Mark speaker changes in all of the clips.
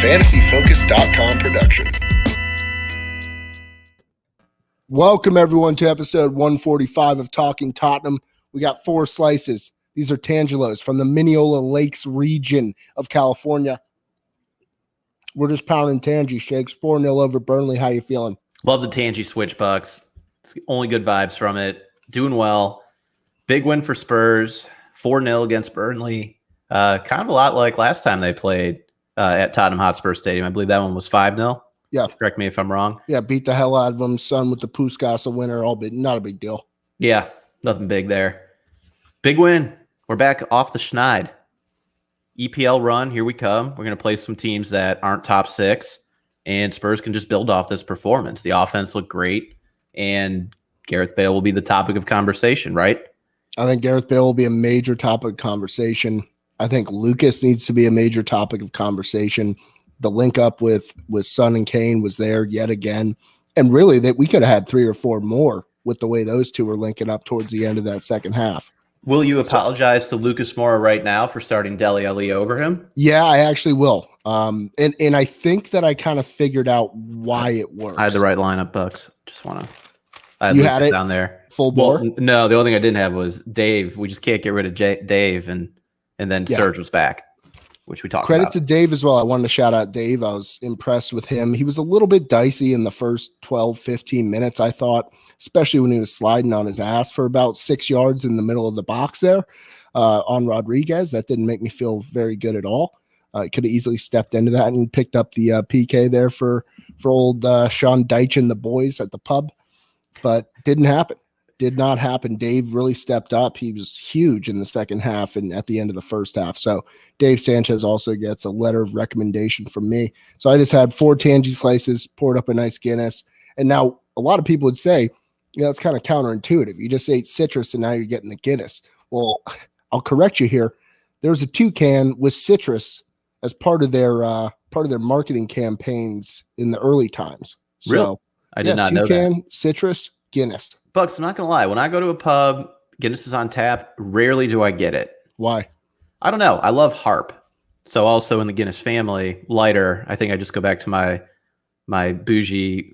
Speaker 1: fantasyfocus.com production.
Speaker 2: Welcome, everyone, to episode 145 of Talking Tottenham. We got 4 slices. These are Tangelos from the Mineola Lakes region of California. We're just pounding Tangy shakes. 4-0 over Burnley. How you feeling?
Speaker 3: Love the Tangy switch, Bucks. It's only good vibes from it. Doing well. Big win for Spurs. 4-0 against Burnley. Kind of a lot like last time they played at Tottenham Hotspur Stadium. I believe that one was 5-0.
Speaker 2: Yeah.
Speaker 3: Correct me if I'm wrong.
Speaker 2: Yeah, beat the hell out of them. Son with the Puskas, a winner. Not a big deal.
Speaker 3: Yeah, nothing big there. Big win. We're back off the schneid. EPL run, here we come. We're going to play some teams that aren't top 6, and Spurs can just build off this performance. The offense looked great, and Gareth Bale will be the topic of conversation, right?
Speaker 2: I think Gareth Bale will be a major topic of conversation. I think Lucas needs to be a major topic of conversation. The link up with Son and Kane was there yet again. And really, that we could have had 3 or 4 more with the way those two were linking up towards the end of that second half.
Speaker 3: Will you apologize to Lucas Moura right now for starting Dele Alli over him?
Speaker 2: Yeah, I actually will. And I think that I kind of figured out why it works.
Speaker 3: I had the right lineup, Bucks. Just want to. I had
Speaker 2: you
Speaker 3: Lucas
Speaker 2: had it
Speaker 3: down there.
Speaker 2: Full bore?
Speaker 3: Well, no, the only thing I didn't have was Dave. We just can't get rid of Dave, and then Serge was back, which we talked about.
Speaker 2: Credit to Dave as well. I wanted to shout out Dave. I was impressed with him. He was a little bit dicey in the first 12, 15 minutes, I thought, especially when he was sliding on his ass for about 6 yards in the middle of the box there on Rodriguez. That didn't make me feel very good at all. Could have easily stepped into that and picked up the PK there for old Sean Deitch and the boys at the pub, but didn't happen. Did not happen. Dave really stepped up. He was huge in the second half and at the end of the first half. So Dave Sanchez also gets a letter of recommendation from me. So I just had 4 Tangy slices, poured up a nice Guinness. And now a lot of people would say, yeah, that's kind of counterintuitive. You just ate citrus and now you're getting the Guinness. Well, I'll correct you here. There's a toucan with citrus as part of their marketing campaigns in the early times. So,
Speaker 3: really? I did not know that.
Speaker 2: Toucan, citrus, Guinness.
Speaker 3: Bucks, I'm not going to lie. When I go to a pub, Guinness is on tap. Rarely do I get it.
Speaker 2: Why?
Speaker 3: I don't know. I love Harp. So also in the Guinness family, lighter. I think I just go back to my bougie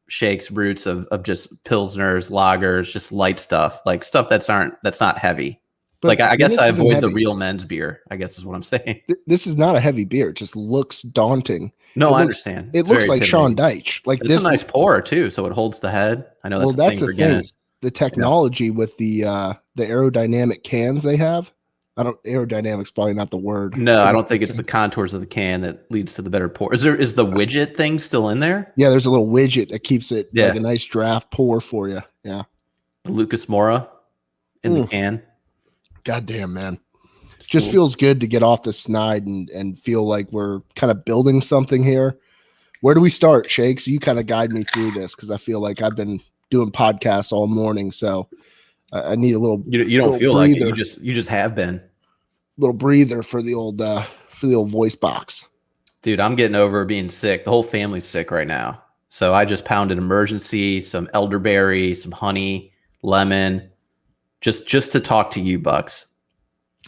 Speaker 3: shakes roots of just Pilsners, lagers, just light stuff. Like stuff that's not heavy. But like I guess I avoid the real men's beer, I guess is what I'm saying.
Speaker 2: This is not a heavy beer. It just looks daunting.
Speaker 3: No, I understand.
Speaker 2: It looks like Sean Deitch. Like
Speaker 3: it's a nice pour too, so it holds the head. I know that's the thing for Guinness.
Speaker 2: The technology with the aerodynamic cans they have. Aerodynamic's probably not the word.
Speaker 3: No, I don't think it's the contours of the can that leads to the better pour. Is the widget thing still in there?
Speaker 2: Yeah, there's a little widget that keeps it like a nice draft pour for you. Yeah.
Speaker 3: The Lucas Moura in the can.
Speaker 2: Goddamn, man. Just feels good to get off the snide and feel like we're kind of building something here. Where do we start, Shakes? You kind of guide me through this because I feel like I've been doing podcasts all morning, so I need a little.
Speaker 3: You don't feel breather. Like it. You just have been.
Speaker 2: Little breather for the old voice box.
Speaker 3: Dude, I'm getting over being sick. The whole family's sick right now, so I just pounded emergency, some elderberry, some honey, lemon. Just to talk to you, Bucks.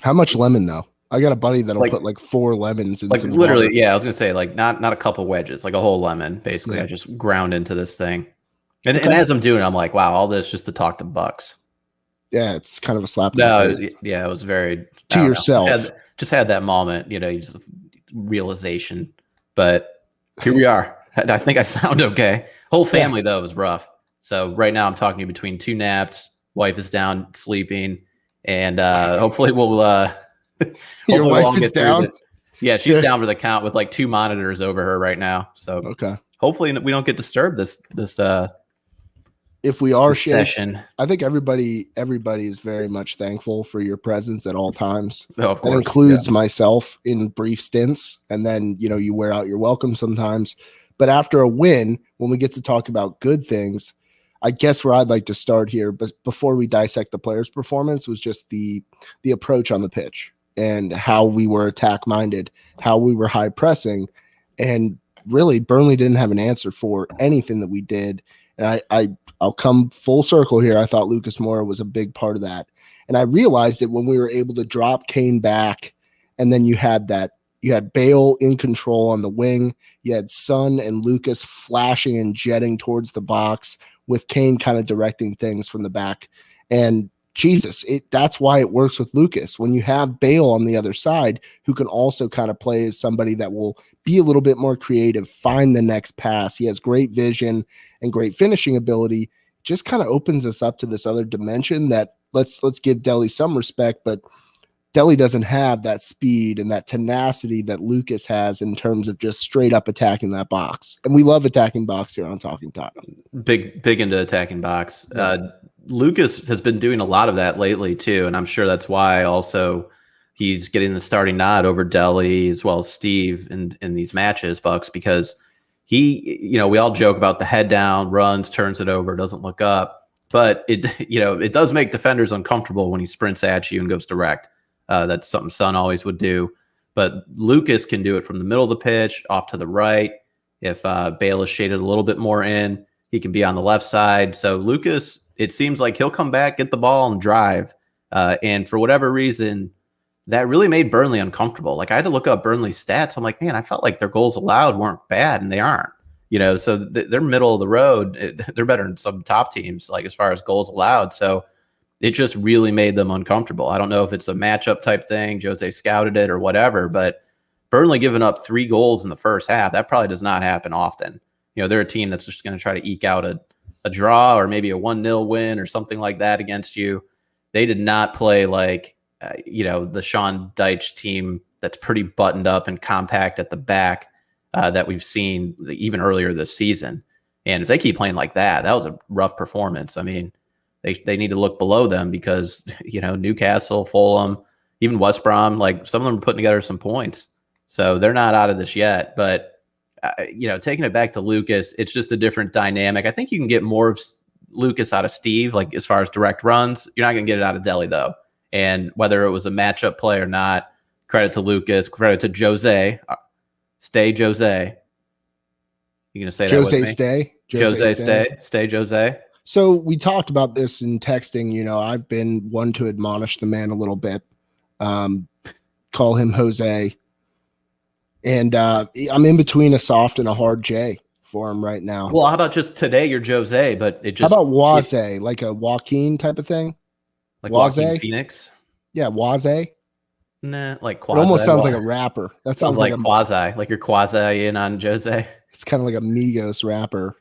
Speaker 2: How much lemon though? I got a buddy that'll put like 4 lemons in some
Speaker 3: literally
Speaker 2: water.
Speaker 3: Yeah, I was gonna say like not a couple wedges, like a whole lemon. Basically, I just ground into this thing. And as I'm doing it, I'm like, wow, all this just to talk to Bucks.
Speaker 2: Yeah, it's kind of a slap in the face.
Speaker 3: It was very
Speaker 2: to yourself.
Speaker 3: Just had that moment, just realization. But here we are. I think I sound okay. Whole family though was rough. So right now I'm talking to you between 2 naps. Wife is down sleeping, and hopefully we'll.
Speaker 2: Your wife is down.
Speaker 3: Yeah, she's down for the count with like 2 monitors over her right now. So hopefully we don't get disturbed this.
Speaker 2: If we are
Speaker 3: session,
Speaker 2: I think everybody is very much thankful for your presence at all times.
Speaker 3: Oh, of course.
Speaker 2: That includes myself in brief stints, and then you wear out your welcome sometimes. But after a win, when we get to talk about good things. I guess where I'd like to start here, but before we dissect the player's performance, was just the approach on the pitch and how we were attack-minded, how we were high-pressing, and really Burnley didn't have an answer for anything that we did. And I'll come full circle here. I thought Lucas Moura was a big part of that. And I realized it when we were able to drop Kane back, and then you had that You had Bale in control on the wing. You had Son and Lucas flashing and jetting towards the box, with Kane kind of directing things from the back. And Jesus, that's why it works with Lucas. When you have Bale on the other side, who can also kind of play as somebody that will be a little bit more creative, find the next pass. He has great vision and great finishing ability. Just kind of opens us up to this other dimension that let's give Dele some respect, but Dele doesn't have that speed and that tenacity that Lucas has in terms of just straight up attacking that box. And we love attacking box here on Talking Tottenham.
Speaker 3: Big into attacking box.
Speaker 2: Yeah.
Speaker 3: Lucas has been doing a lot of that lately too, and I'm sure that's why also he's getting the starting nod over Dele as well as Steve in these matches, Bucks, because he, we all joke about the head down, runs, turns it over, doesn't look up, but it does make defenders uncomfortable when he sprints at you and goes direct. That's something Son always would do. But Lucas can do it from the middle of the pitch, off to the right. If Bale is shaded a little bit more in, he can be on the left side. So Lucas, it seems like he'll come back, get the ball, and drive. And for whatever reason, that really made Burnley uncomfortable. Like, I had to look up Burnley's stats. I'm like, man, I felt like their goals allowed weren't bad, and they aren't. So they're middle of the road. They're better than some top teams, like as far as goals allowed. So it just really made them uncomfortable. I don't know if it's a matchup type thing, Jose scouted it or whatever, but Burnley giving up 3 goals in the first half, that probably does not happen often. They're a team that's just going to try to eke out a draw or maybe a 1-0 win or something like that against you. They did not play like, the Sean Dyche team that's pretty buttoned up and compact at the back that we've seen even earlier this season. And if they keep playing like that, that was a rough performance. I mean, they need to look below them because, Newcastle, Fulham, even West Brom, like some of them are putting together some points. So they're not out of this yet. But, taking it back to Lucas, it's just a different dynamic. I think you can get more of Lucas out of Steve, like as far as direct runs. You're not going to get it out of Dele, though. And whether it was a matchup play or not, credit to Lucas, credit to Jose. Stay Jose. You going to say
Speaker 2: Jose
Speaker 3: that with me?
Speaker 2: stay?
Speaker 3: Jose stay? Stay Jose?
Speaker 2: So we talked about this in texting. I've been one to admonish the man a little bit, call him Jose. And I'm in between a soft and a hard J for him right now.
Speaker 3: Well, how about just today you're Jose, but it just...
Speaker 2: How about Waze, like a Joaquin type of thing?
Speaker 3: Like Joaquin Phoenix?
Speaker 2: Yeah, Waze.
Speaker 3: Nah, like quasi.
Speaker 2: It almost sounds like a rapper. That
Speaker 3: sounds like quasi, like you're quasi in on Jose.
Speaker 2: It's kind of like a Migos rapper.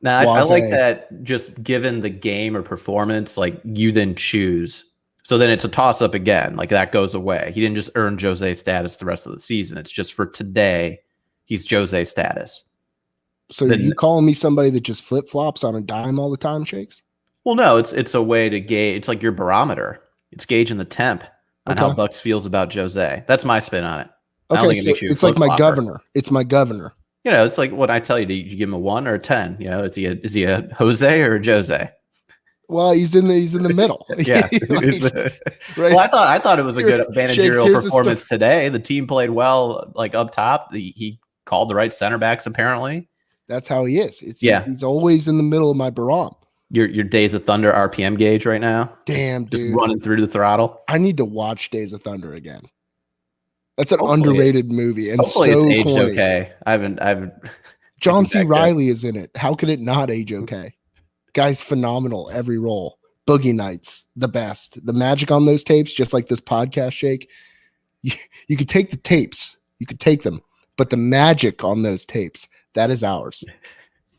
Speaker 3: Nah, I like that. Just given the game or performance, like you then choose. So then it's a toss up again. Like that goes away. He didn't just earn Jose status the rest of the season. It's just for today, he's Jose status.
Speaker 2: So are you calling me somebody that just flip flops on a dime all the time, Shakes?
Speaker 3: Well, no, it's a way to gauge. It's like your barometer. It's gauging the temp on how Bucks feels about Jose. That's my spin on it.
Speaker 2: Okay, so it's like my governor. It's my governor.
Speaker 3: It's like what I tell you. Do you give him a 1 or a 10? Is he a Jose or a Jose?
Speaker 2: Well, he's in the middle.
Speaker 3: Yeah. Right. Well, I thought it was a good managerial performance today. The team played well, like up top. He called the right center backs. Apparently,
Speaker 2: that's how he is. He's always in the middle of my barometer.
Speaker 3: Your Days of Thunder RPM gauge right now.
Speaker 2: Damn,
Speaker 3: just running through the throttle.
Speaker 2: I need to watch Days of Thunder again. That's an underrated movie, and
Speaker 3: hopefully
Speaker 2: so
Speaker 3: it's aged
Speaker 2: corny.
Speaker 3: okay. I haven't.
Speaker 2: John C. Reilly is in it. How could it not age okay? Guy's phenomenal. Every role. Boogie Nights, the best. The magic on those tapes, just like this podcast, Shake. You could take the tapes, you could take them, but the magic on those tapes, that is ours,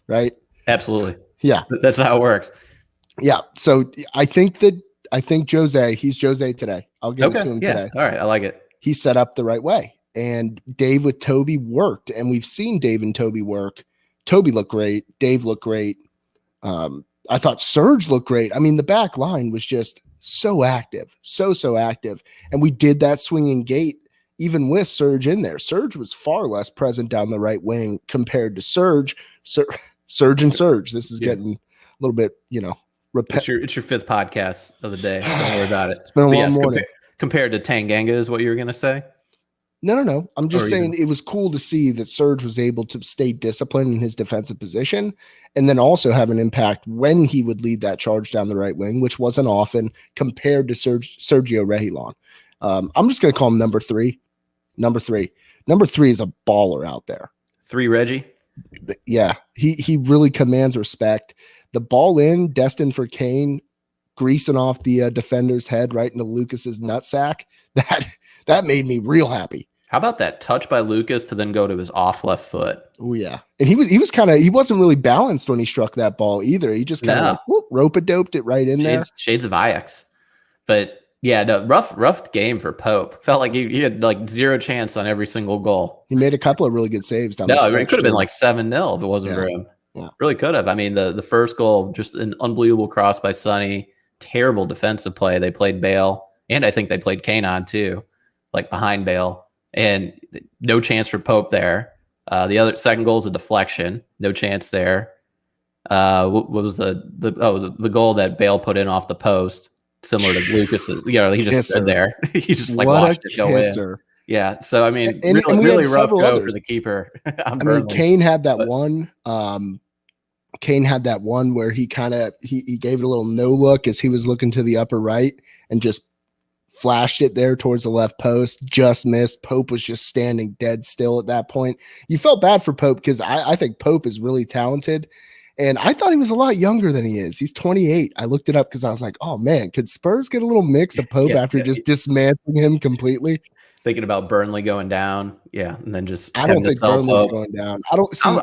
Speaker 2: right?
Speaker 3: Absolutely.
Speaker 2: Yeah,
Speaker 3: that's how it works.
Speaker 2: Yeah. So I think Jose, he's Jose today. I'll give it to him today.
Speaker 3: All right. I like it.
Speaker 2: He set up the right way. And Dave with Toby worked. And we've seen Dave and Toby work. Toby looked great. Dave looked great. I thought Serge looked great. I mean, the back line was just so active. So active. And we did that swinging gate even with Serge in there. Serge was far less present down the right wing compared to Serge. Serge and Serge. This is getting a little bit,
Speaker 3: It's your 5th podcast of the day. Don't worry about it.
Speaker 2: It's been a long morning.
Speaker 3: Compared to Tanganga is what you were going to say?
Speaker 2: No. I'm just saying it was cool to see that Serge was able to stay disciplined in his defensive position and then also have an impact when he would lead that charge down the right wing, which wasn't often compared to Sergio Reguilon. I'm just going to call him number 3. Number three. Number three is a baller out there.
Speaker 3: 3 Reggie.
Speaker 2: Yeah, he really commands respect. The ball in, destined for Kane, greasing off the defender's head right into Lucas's nutsack. That made me real happy.
Speaker 3: How about that touch by Lucas to then go to his off left foot?
Speaker 2: Oh yeah, and he wasn't really balanced when he struck that ball either. He just kind of rope-a-doped it right in there.
Speaker 3: Shades of Ajax, but yeah, no, rough game for Pope. Felt like he had like 0 chance on every single goal.
Speaker 2: He made a couple of really good saves down.
Speaker 3: No, it could have been like 7-0 if it wasn't for him.
Speaker 2: Yeah.
Speaker 3: Really could have. I mean, the first goal, just an unbelievable cross by Sonny. Terrible defensive play. They played Bale, and I think they played Kane on too, like behind Bale. And no chance for Pope there. The other second goal is a deflection. No chance there. What was the goal that Bale put in off the post, similar to Lucas's? He just stood there. He just like watched it go in. Yeah. So I mean, really rough go for the keeper.
Speaker 2: Kane had that one. Kane had that one where he kind of he gave it a little no look as he was looking to the upper right and just flashed it there towards the left post, just missed. Pope was just standing dead still at that point. You felt bad for Pope because I think Pope is really talented. And I thought he was a lot younger than he is. He's 28. I looked it up because I was like, oh man, could Spurs get a little mix of Pope after just dismantling him completely?
Speaker 3: Thinking about Burnley going down. Yeah. And then just
Speaker 2: I don't think Burnley's going down. I don't see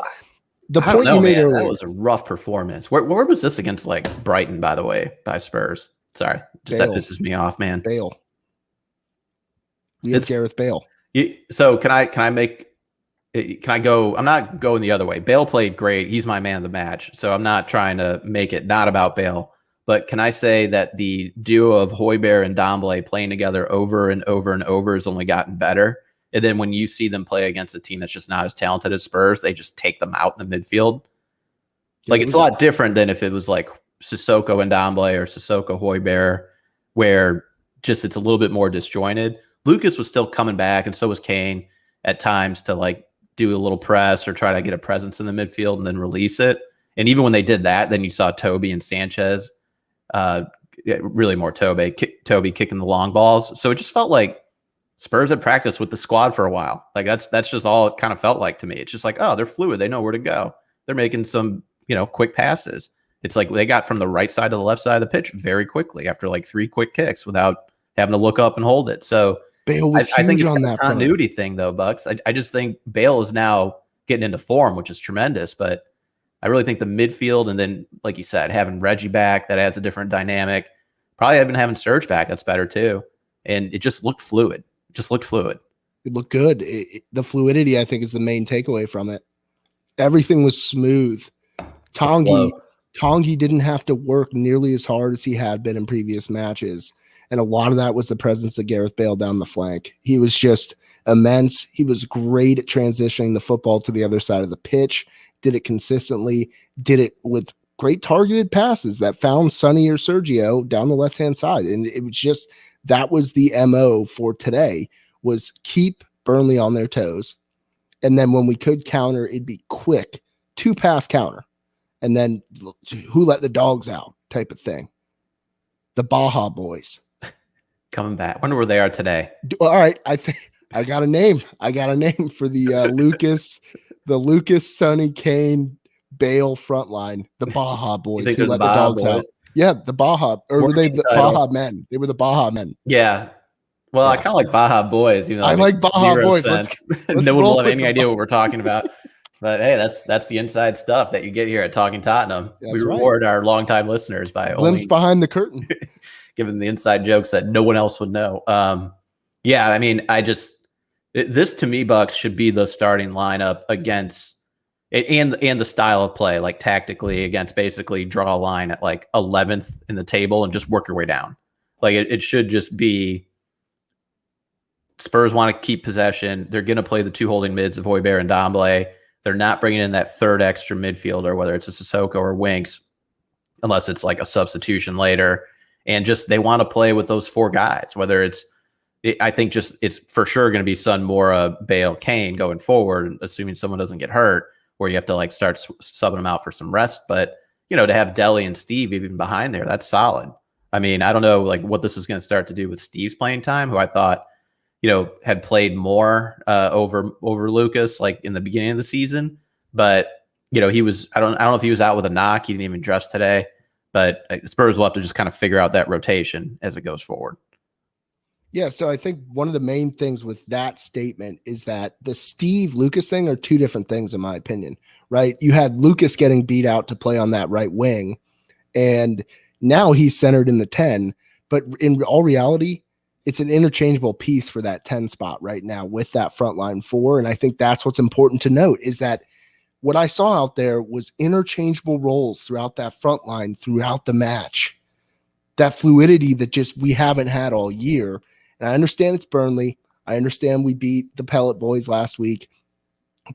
Speaker 2: the point you made earlier.
Speaker 3: That was a rough performance. Where was this against like Brighton, by the way, by Spurs? Sorry. That pisses me off, man.
Speaker 2: Bale. It's Gareth Bale.
Speaker 3: So can I go? I'm not going the other way. Bale played great. He's my man of the match. So I'm not trying to make it not about Bale. But can I say that the duo of Højbjerg and Ndombele playing together over and over and over has only gotten better? And then when you see them play against a team that's just not as talented as Spurs, they just take them out in the midfield. Like it's a lot different than if it was like Sissoko and Ndombele or Sissoko Højbjerg, where just it's a little bit more disjointed. Lucas was still coming back, and so was Kane at times to like do a little press or try to get a presence in the midfield and then release it. And even when they did that, then you saw Toby and Sanchez, really more Toby kicking the long balls. So it just felt like Spurs had practiced with the squad for a while. Like that's just all it kind of felt like to me. It's just like, oh, they're fluid. They know where to go. They're making some, quick passes. It's like they got from the right side to the left side of the pitch very quickly after like 3 quick kicks without having to look up and hold it. So
Speaker 2: Bale was
Speaker 3: I think it's
Speaker 2: on
Speaker 3: that continuity thing, though, Bucks. I just think Bale is now getting into form, which is tremendous. But I really think the midfield, and then, like you said, having Reggie back, that adds a different dynamic. Probably even having Serge back, that's better too. And it just looked fluid. It
Speaker 2: looked good. The fluidity, I think, is the main takeaway from it. Everything was smooth. Tanguy didn't have to work nearly as hard as he had been in previous matches. And a lot of that was the presence of Gareth Bale down the flank. He was just immense. He was great at transitioning the football to the other side of the pitch, did it consistently, did it with great targeted passes that found Sonny or Sergio down the left-hand side. And it was just, that was the MO for today, was keep Burnley on their toes. And then when we could counter, it'd be quick, 2-pass counter. And then who let the dogs out type of thing. The Baja boys.
Speaker 3: Coming back. Wonder where they are today.
Speaker 2: All right. I think I got a name. For the Lucas, Sonny, Kane, Bale front line. The Baja boys who let the dogs out. Yeah, the Baja. Or were they the Baja men? They were the Baja men.
Speaker 3: Yeah. Well, I kind of like Baja boys. Even though
Speaker 2: I like Baja boys. Let's
Speaker 3: no one will have any idea what we're talking about. But hey, that's the inside stuff that you get here at Talking Tottenham. We reward our longtime listeners by
Speaker 2: glimpse behind the curtain,
Speaker 3: giving the inside jokes that no one else would know. Yeah, I mean, this to me, Bucks, should be the starting lineup against and the style of play, like tactically against basically draw a line at like 11th in the table and just work your way down. Like it should just be Spurs want to keep possession. They're going to play the 2 holding mids of Højbjerg and Ndombele. They're not bringing in that third extra midfielder, whether it's a Sissoko or Winks, unless it's like a substitution later. And just they want to play with those 4 guys, whether it's for sure going to be Son, Mora, Bale, Kane going forward, assuming someone doesn't get hurt, where you have to like start subbing them out for some rest. But, to have Dele and Steve even behind there, that's solid. I mean, I don't know like what this is going to start to do with Steve's playing time, who I thought, had played more over Lucas like in the beginning of the season. But he was I don't know if he was out with a knock. He didn't even dress today. But Spurs will have to just kind of figure out that rotation as it goes forward.
Speaker 2: Yeah, so I think one of the main things with that statement is that the Steve Lucas thing are two different things, in my opinion, right? You had Lucas getting beat out to play on that right wing, and now he's centered in the 10. But in all reality, it's an interchangeable piece for that 10 spot right now with that front line 4. And I think that's what's important to note is that what I saw out there was interchangeable roles throughout that front line throughout the match. That fluidity that just we haven't had all year. And I understand it's Burnley. I understand we beat the Pellet Boys last week.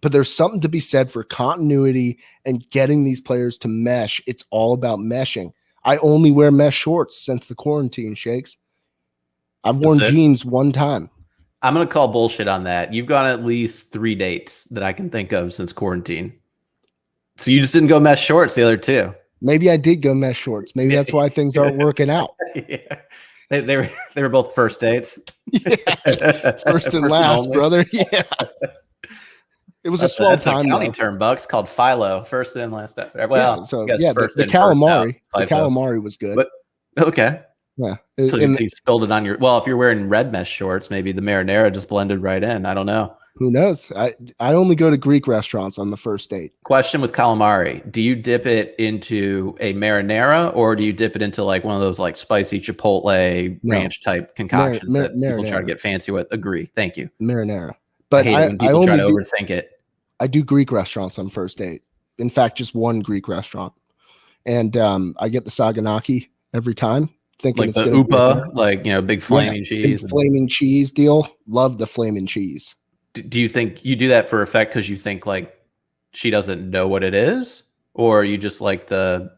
Speaker 2: But there's something to be said for continuity and getting these players to mesh. It's all about meshing. I only wear mesh shorts since the quarantine, Shakes. I've worn jeans one time.
Speaker 3: I'm going to call bullshit on that. You've gone at least 3 dates that I can think of since quarantine. So you just didn't go mesh shorts the other 2.
Speaker 2: Maybe I did go mesh shorts. Maybe that's why things aren't working out.
Speaker 3: Yeah. They were both first dates.
Speaker 2: Yeah. First and last, only. Brother. Yeah. It was a swell time.
Speaker 3: A county term, Bucks, called Philo. First and last. Well,
Speaker 2: yeah, the calamari. The calamari was good.
Speaker 3: But, okay.
Speaker 2: Yeah.
Speaker 3: So you spilled it on your. Well, if you're wearing red mesh shorts, maybe the marinara just blended right in. I don't know.
Speaker 2: Who knows? I only go to Greek restaurants on the first date.
Speaker 3: Question with calamari: do you dip it into a marinara, or do you dip it into like one of those like spicy chipotle ranch type concoctions that people try to get fancy with? Agree. Thank you.
Speaker 2: Marinara. But
Speaker 3: I hate it when people try to overthink it.
Speaker 2: I do Greek restaurants on first date. In fact, just one Greek restaurant, and I get the saganaki every time. Thinking
Speaker 3: like it's the upa, like big flaming cheese,
Speaker 2: flaming cheese deal. Love the flaming cheese.
Speaker 3: Do you think you do that for effect because you think like she doesn't know what it is, or you just like the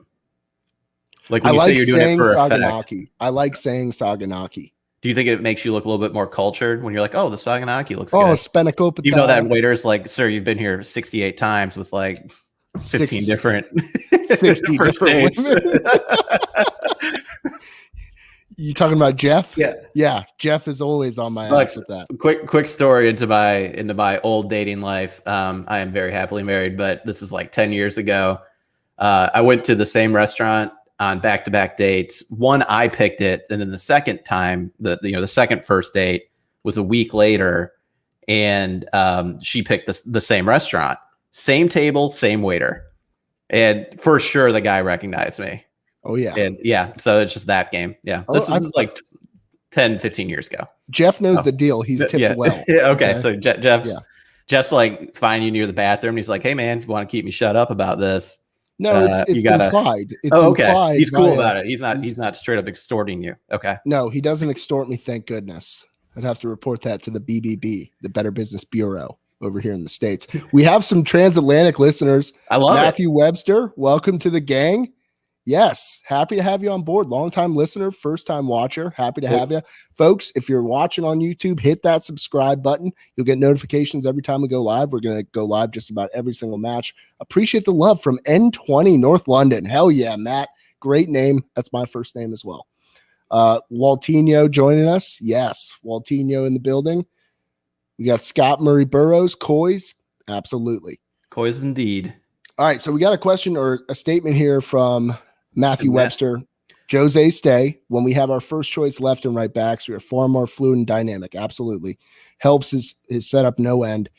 Speaker 3: when you say you're doing it for
Speaker 2: saganaki.
Speaker 3: Effect?
Speaker 2: I like saying saganaki.
Speaker 3: Do you think it makes you look a little bit more cultured when you're like, oh, the saganaki looks
Speaker 2: good?
Speaker 3: Oh,
Speaker 2: spenakopita.
Speaker 3: You know that waiter's like, sir, you've been here 68 times with like 15 different
Speaker 2: 60 different women. You talking about Jeff? Yeah. Jeff is always on my ass with that.
Speaker 3: Quick story into my old dating life. I am very happily married, but this is like 10 years ago. I went to the same restaurant on back-to-back dates. One, I picked it, and then the second time, the second first date was a week later, and she picked the same restaurant, same table, same waiter, and for sure the guy recognized me.
Speaker 2: Oh, yeah.
Speaker 3: And yeah, so it's just that game. Yeah. This is like 10, 15 years ago.
Speaker 2: Jeff knows the deal. He's tipped well.
Speaker 3: Okay. So Jeff's like finding you near the bathroom. He's like, hey, man, if you want to keep me shut up about this.
Speaker 2: No, it's implied. It's
Speaker 3: okay.
Speaker 2: Implied
Speaker 3: he's cool about it. He's not straight up extorting you. Okay.
Speaker 2: No, he doesn't extort me. Thank goodness. I'd have to report that to the BBB, the Better Business Bureau over here in the States. We have some transatlantic listeners.
Speaker 3: I love
Speaker 2: Matthew Webster. Welcome to the gang. Yes, happy to have you on board. Long-time listener, first-time watcher. Happy to have you. Folks, if you're watching on YouTube, hit that subscribe button. You'll get notifications every time we go live. We're going to go live just about every single match. Appreciate the love from N20 North London. Hell yeah, Matt. Great name. That's my first name as well. Waltino joining us. Yes, Waltino in the building. We got Scott Murray Burrows. Coys. Absolutely.
Speaker 3: Coys indeed.
Speaker 2: All right, so we got a question or a statement here from Matthew Webster. Jose stay. When we have our first choice left and right backs, we are far more fluid and dynamic. Absolutely. Helps his setup no end.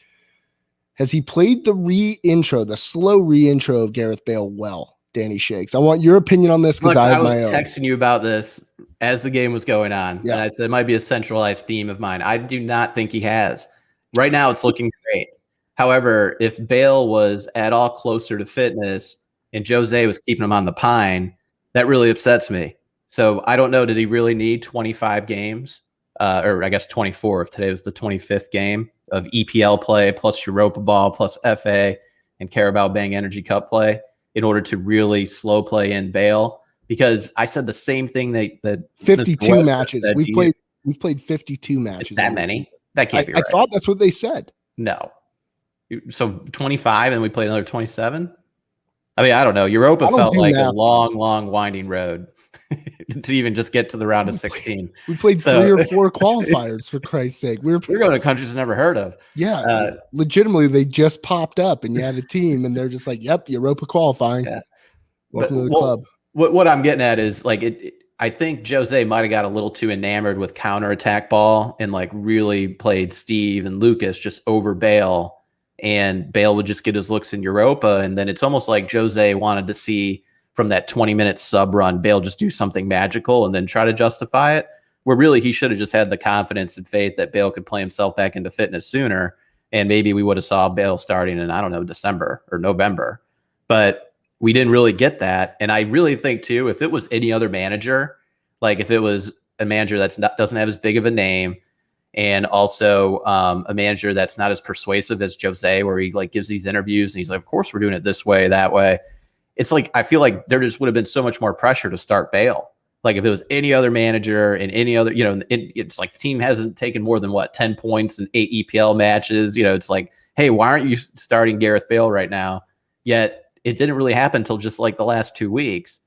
Speaker 2: Has he played the slow re-intro of Gareth Bale well, Danny Shakes? I want your opinion on this because I was
Speaker 3: texting you about this as the game was going on. Yeah. And I said it might be a centralized theme of mine. I do not think he has. Right now it's looking great. However, if Bale was at all closer to fitness and Jose was keeping him on the pine, that really upsets me. So I don't know. Did he really need 25 games? Or I guess 24 if today was the 25th game of EPL play plus Europa Ball plus FA and Carabao Bang Energy Cup play in order to really slow play in Bale? Because I said the same thing that
Speaker 2: 52 matches. We've played 52 matches.
Speaker 3: That many? That can't be right.
Speaker 2: I thought that's what they said.
Speaker 3: No. So 25 and we played another 27? I mean, I don't know. Europa felt like a long, long winding road. to even just get to the round of 16.
Speaker 2: We played
Speaker 3: So-
Speaker 2: 3 or 4 qualifiers, for Christ's sake.
Speaker 3: We're going to countries I've never heard of.
Speaker 2: Yeah, legitimately, they just popped up, and you had a team, and they're just like, "Yep, Europa qualifying.
Speaker 3: Yeah.
Speaker 2: Welcome to the club."
Speaker 3: What I'm getting at is like I think Jose might have got a little too enamored with counterattack ball and like really played Steve and Lucas just over Bale, and Bale would just get his looks in Europa, and then it's almost like Jose wanted to see from that 20-minute sub run Bale just do something magical and then try to justify it. Where really he should have just had the confidence and faith that Bale could play himself back into fitness sooner, and maybe we would have saw Bale starting in, I don't know, December or November. But we didn't really get that. And I really think, too, if it was any other manager, like if it was a manager doesn't have as big of a name, and also a manager that's not as persuasive as Jose, where he like gives these interviews and he's like, of course we're doing it this way, that way. It's like, I feel like there just would have been so much more pressure to start Bale. Like if it was any other manager and any other, it's like the team hasn't taken more than 10 points in 8 EPL matches. It's like, hey, why aren't you starting Gareth Bale right now? Yet it didn't really happen until just like the last 2 weeks.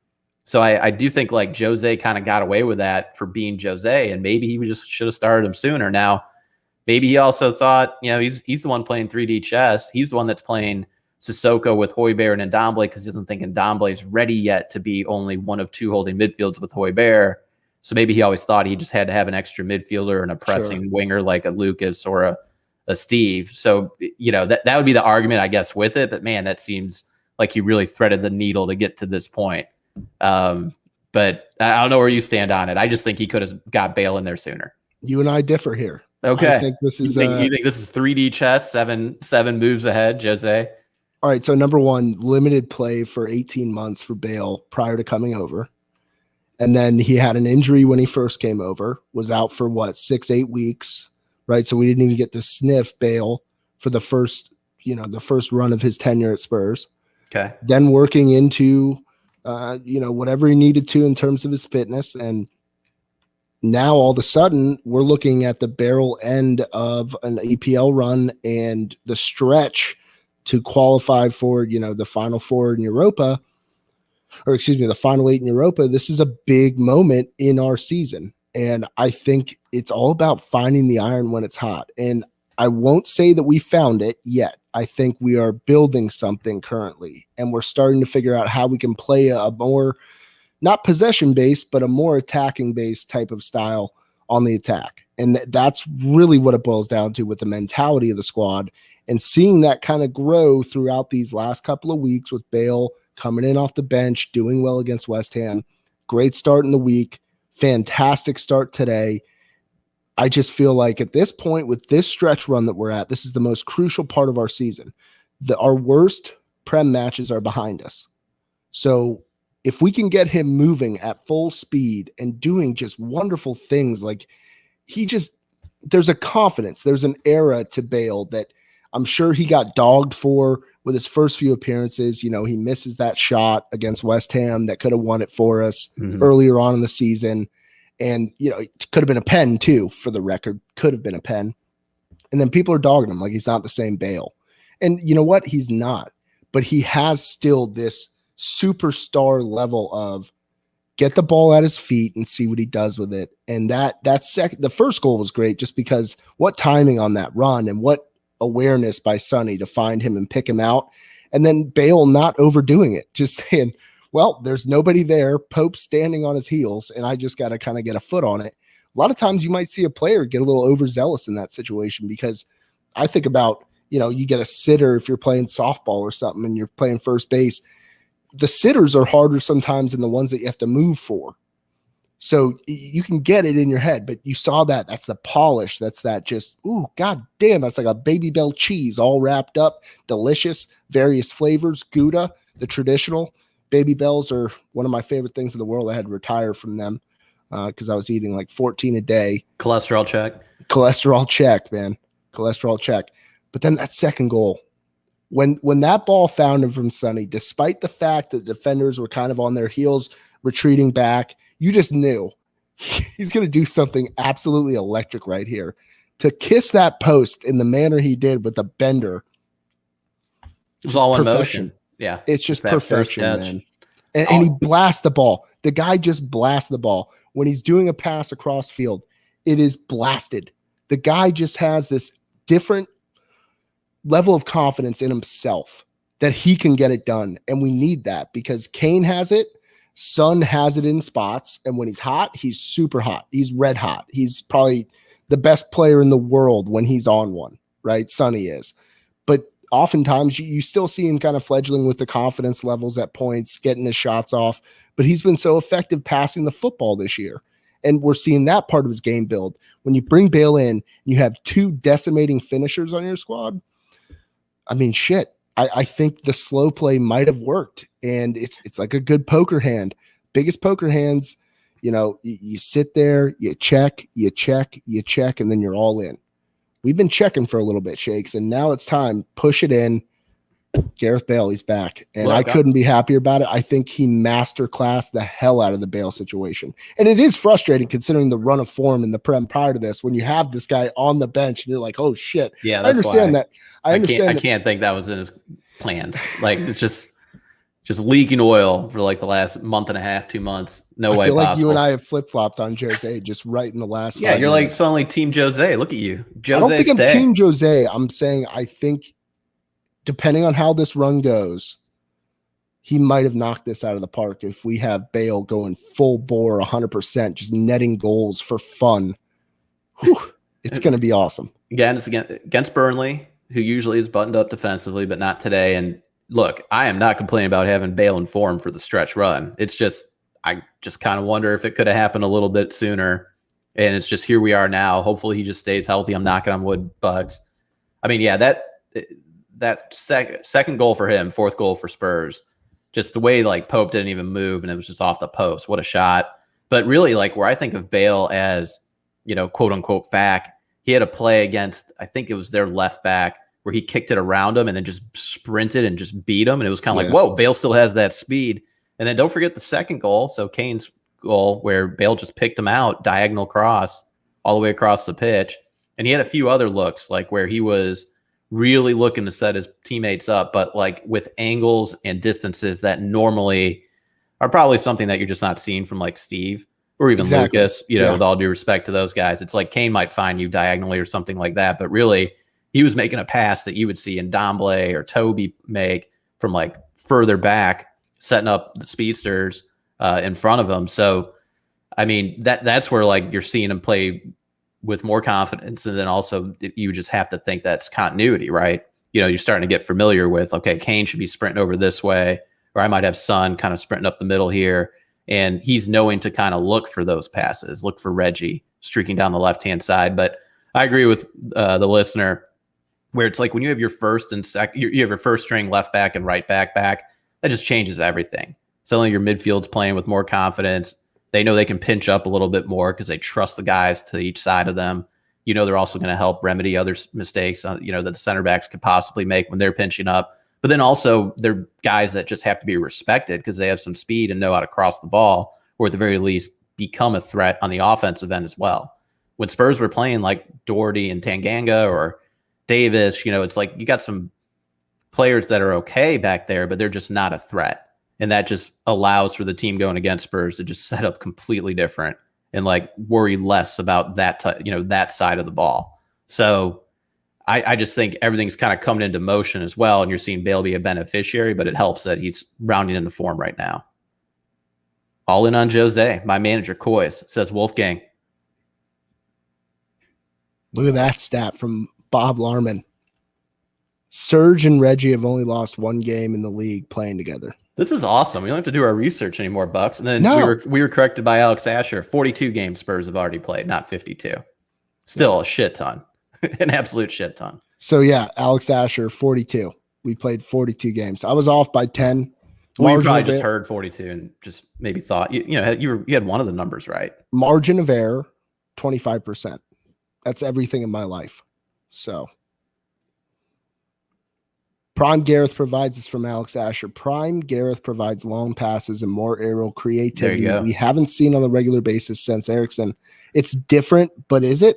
Speaker 3: So I do think like Jose kind of got away with that for being Jose, and maybe he just should have started him sooner. Now, maybe he also thought, he's the one playing 3D chess. He's the one that's playing Sissoko with Højbjerg and Ndombele because he doesn't think Ndombele is ready yet to be only one of 2 holding midfields with Højbjerg. So maybe he always thought he just had to have an extra midfielder and a pressing winger like a Lucas or a Steve. So, that would be the argument, I guess, with it. But man, that seems like he really threaded the needle to get to this point. But I don't know where you stand on it. I just think he could have got Bale in there sooner.
Speaker 2: You and I differ here.
Speaker 3: Okay.
Speaker 2: I think this is.
Speaker 3: You think this is 3D chess, seven moves ahead, Jose?
Speaker 2: All right, so number one, limited play for 18 months for Bale prior to coming over. And then he had an injury when he first came over, was out for 6-8 weeks, right? So we didn't even get to sniff Bale for the first run of his tenure at Spurs.
Speaker 3: Okay.
Speaker 2: Then working into, whatever he needed to in terms of his fitness. And now all of a sudden we're looking at the barrel end of an EPL run and the stretch to qualify for, the final 4 in Europa, the final 8 in Europa. This is a big moment in our season. And I think it's all about finding the iron when it's hot. And I won't say that we found it yet. I think we are building something currently, and we're starting to figure out how we can play a more, not possession-based, but a more attacking-based type of style on the attack. And that's really what it boils down to with the mentality of the squad. And seeing that kind of grow throughout these last couple of weeks with Bale coming in off the bench, doing well against West Ham. Great start in the week. Fantastic start today. I just feel like at this point with this stretch run that we're at, this is the most crucial part of our season. Our worst Prem matches are behind us. So if we can get him moving at full speed and doing just wonderful things, like there's a confidence, there's an era to Bale that I'm sure he got dogged for with his first few appearances. He misses that shot against West Ham that could have won it for us earlier on in the season. And, it could have been a pen too, for the record, could have been a pen. And then people are dogging him like he's not the same Bale. And you know what? He's not. But he has still this superstar level of get the ball at his feet and see what he does with it. And the first goal was great just because what timing on that run and what awareness by Sonny to find him and pick him out. And then Bale not overdoing it, just saying, well, there's nobody there. Pope's standing on his heels, and I just got to kind of get a foot on it. A lot of times you might see a player get a little overzealous in that situation because I think about, you get a sitter if you're playing softball or something and you're playing first base. The sitters are harder sometimes than the ones that you have to move for. So you can get it in your head, but you saw that. That's the polish. That's that just, ooh, god damn, that's like a Baby Bell cheese all wrapped up, delicious, various flavors, Gouda, the traditional. Baby Bells are one of my favorite things in the world. I had to retire from them because I was eating like 14 a day.
Speaker 3: Cholesterol check.
Speaker 2: Cholesterol check, man. Cholesterol check. But then that second goal, when that ball found him from Sonny, despite the fact that defenders were kind of on their heels, retreating back, you just knew he's going to do something absolutely electric right here. To kiss that post in the manner he did with the bender.
Speaker 3: It was all in motion. Yeah.
Speaker 2: It's just perfection, man. And he blasts the ball. The guy just blasts the ball. When he's doing a pass across field, it is blasted. The guy just has this different level of confidence in himself that he can get it done. And we need that because Kane has it. Son has it in spots. And when he's hot, he's super hot. He's red hot. He's probably the best player in the world when he's on one, right? Sonny is. But oftentimes you still see him kind of fledgling with the confidence levels at points, getting his shots off. But he's been so effective passing the football this year. And we're seeing that part of his game build. When you bring Bale in, you have 2 decimating finishers on your squad. I mean, shit. I think the slow play might have worked. And it's like a good poker hand. Biggest poker hands, you sit there, you check, and then you're all in. We've been checking for a little bit, Shakes, and now it's time. Push it in. Gareth Bale, he's back. And I couldn't be happier about it. I think he masterclassed the hell out of the Bale situation. And it is frustrating considering the run of form in the Prem prior to this when you have this guy on the bench and you're like, oh, shit.
Speaker 3: Yeah,
Speaker 2: I understand that.
Speaker 3: I can't think that was in his plans. Like, it's just leaking oil for like the last month and a half, 2 months. No way
Speaker 2: possible.
Speaker 3: Like
Speaker 2: you and I have flip-flopped on Jose just right in the last 5
Speaker 3: you're
Speaker 2: minutes.
Speaker 3: like suddenly Team Jose. Look at you. Jose,
Speaker 2: I don't think
Speaker 3: stay.
Speaker 2: I'm Team Jose. I'm saying I think depending on how this run goes, he might have knocked this out of the park if we have Bale going full bore 100%, just netting goals for fun. Whew, it's going to be awesome.
Speaker 3: Again, it's against Burnley, who usually is buttoned up defensively, but not today. And look, I am not complaining about having Bale in form for the stretch run. It's just, I just kind of wonder if it could have happened a little bit sooner. And it's just, here we are now. Hopefully he just stays healthy. I'm knocking on wood, Bugs. I mean, yeah, that second goal for him, 4th goal for Spurs, just the way like Pope didn't even move and it was just off the post. What a shot. But really, like, where I think of Bale as, quote unquote back, he had a play against, I think it was their left back, where he kicked it around him and then just sprinted and just beat him. And it was kind of like, whoa, Bale still has that speed. And then don't forget the second goal. So Kane's goal where Bale just picked him out, diagonal cross all the way across the pitch. And he had a few other looks like where he was really looking to set his teammates up, but like with angles and distances that normally are probably something that you're just not seeing from like Steve or even Lucas, with all due respect to those guys. It's like Kane might find you diagonally or something like that, but really he was making a pass that you would see in Domblé or Toby make from like further back, setting up the speedsters in front of him. So, I mean, that's where like you're seeing him play with more confidence. And then also you just have to think that's continuity, right? You're starting to get familiar with, okay, Kane should be sprinting over this way, or I might have Son kind of sprinting up the middle here. And he's knowing to kind of look for those passes, look for Reggie streaking down the left-hand side. But I agree with the listener where it's like when you have your first and second, you have your first string left back and right back, that just changes everything. Suddenly your midfield's playing with more confidence. They know they can pinch up a little bit more because they trust the guys to each side of them. They're also going to help remedy other mistakes, that the center backs could possibly make when they're pinching up. But then also they're guys that just have to be respected because they have some speed and know how to cross the ball, or at the very least become a threat on the offensive end as well. When Spurs were playing like Doherty and Tanganga or Davis, it's like you got some players that are okay back there, but they're just not a threat. And that just allows for the team going against Spurs to just set up completely different and like worry less about that, that side of the ball. So I just think everything's kind of coming into motion as well. And you're seeing Bale be a beneficiary, but it helps that he's rounding into form right now. All in on Jose. My manager, Coys, says Wolfgang.
Speaker 2: Look at that stat from Bob Larman. Serge and Reggie have only lost 1 game in the league playing together.
Speaker 3: This is awesome. We don't have to do our research anymore, Bucks. And then we were corrected by Alex Asher. 42 games Spurs have already played, not 52. Still a shit ton. An absolute shit ton.
Speaker 2: So yeah, Alex Asher, 42. We played 42 games. I was off by 10.
Speaker 3: Well, you probably just heard 42 and just maybe thought you had one of the numbers right.
Speaker 2: Margin of error, 25%. That's everything in my life. So Prime Gareth provides this from Alex Asher. Prime Gareth provides long passes and more aerial creativity we haven't seen on a regular basis since Eriksen. It's different, but is it?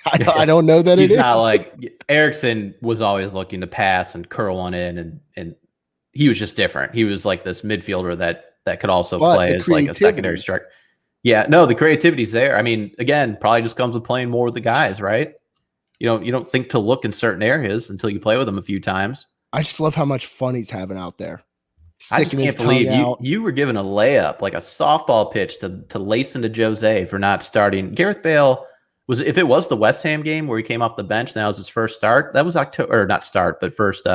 Speaker 2: I don't know that it is.
Speaker 3: He's not like Eriksen was always looking to pass and curl one in, and he was just different. He was like this midfielder that could also
Speaker 2: But
Speaker 3: play
Speaker 2: the
Speaker 3: as like a secondary
Speaker 2: creativity,
Speaker 3: striker. Yeah, no, the creativity's there. I mean, again, probably just comes with playing more with the guys, right? You don't think to look in certain areas until you play with them a few times.
Speaker 2: I just love how much fun he's having out there.
Speaker 3: I just
Speaker 2: Sticking his
Speaker 3: can't
Speaker 2: tongue
Speaker 3: believe
Speaker 2: out.
Speaker 3: you were given a layup, like a softball pitch to lace into Jose for not starting. Gareth Bale was, if it was the West Ham game where he came off the bench, and that was his first start. That was October, or not start, but first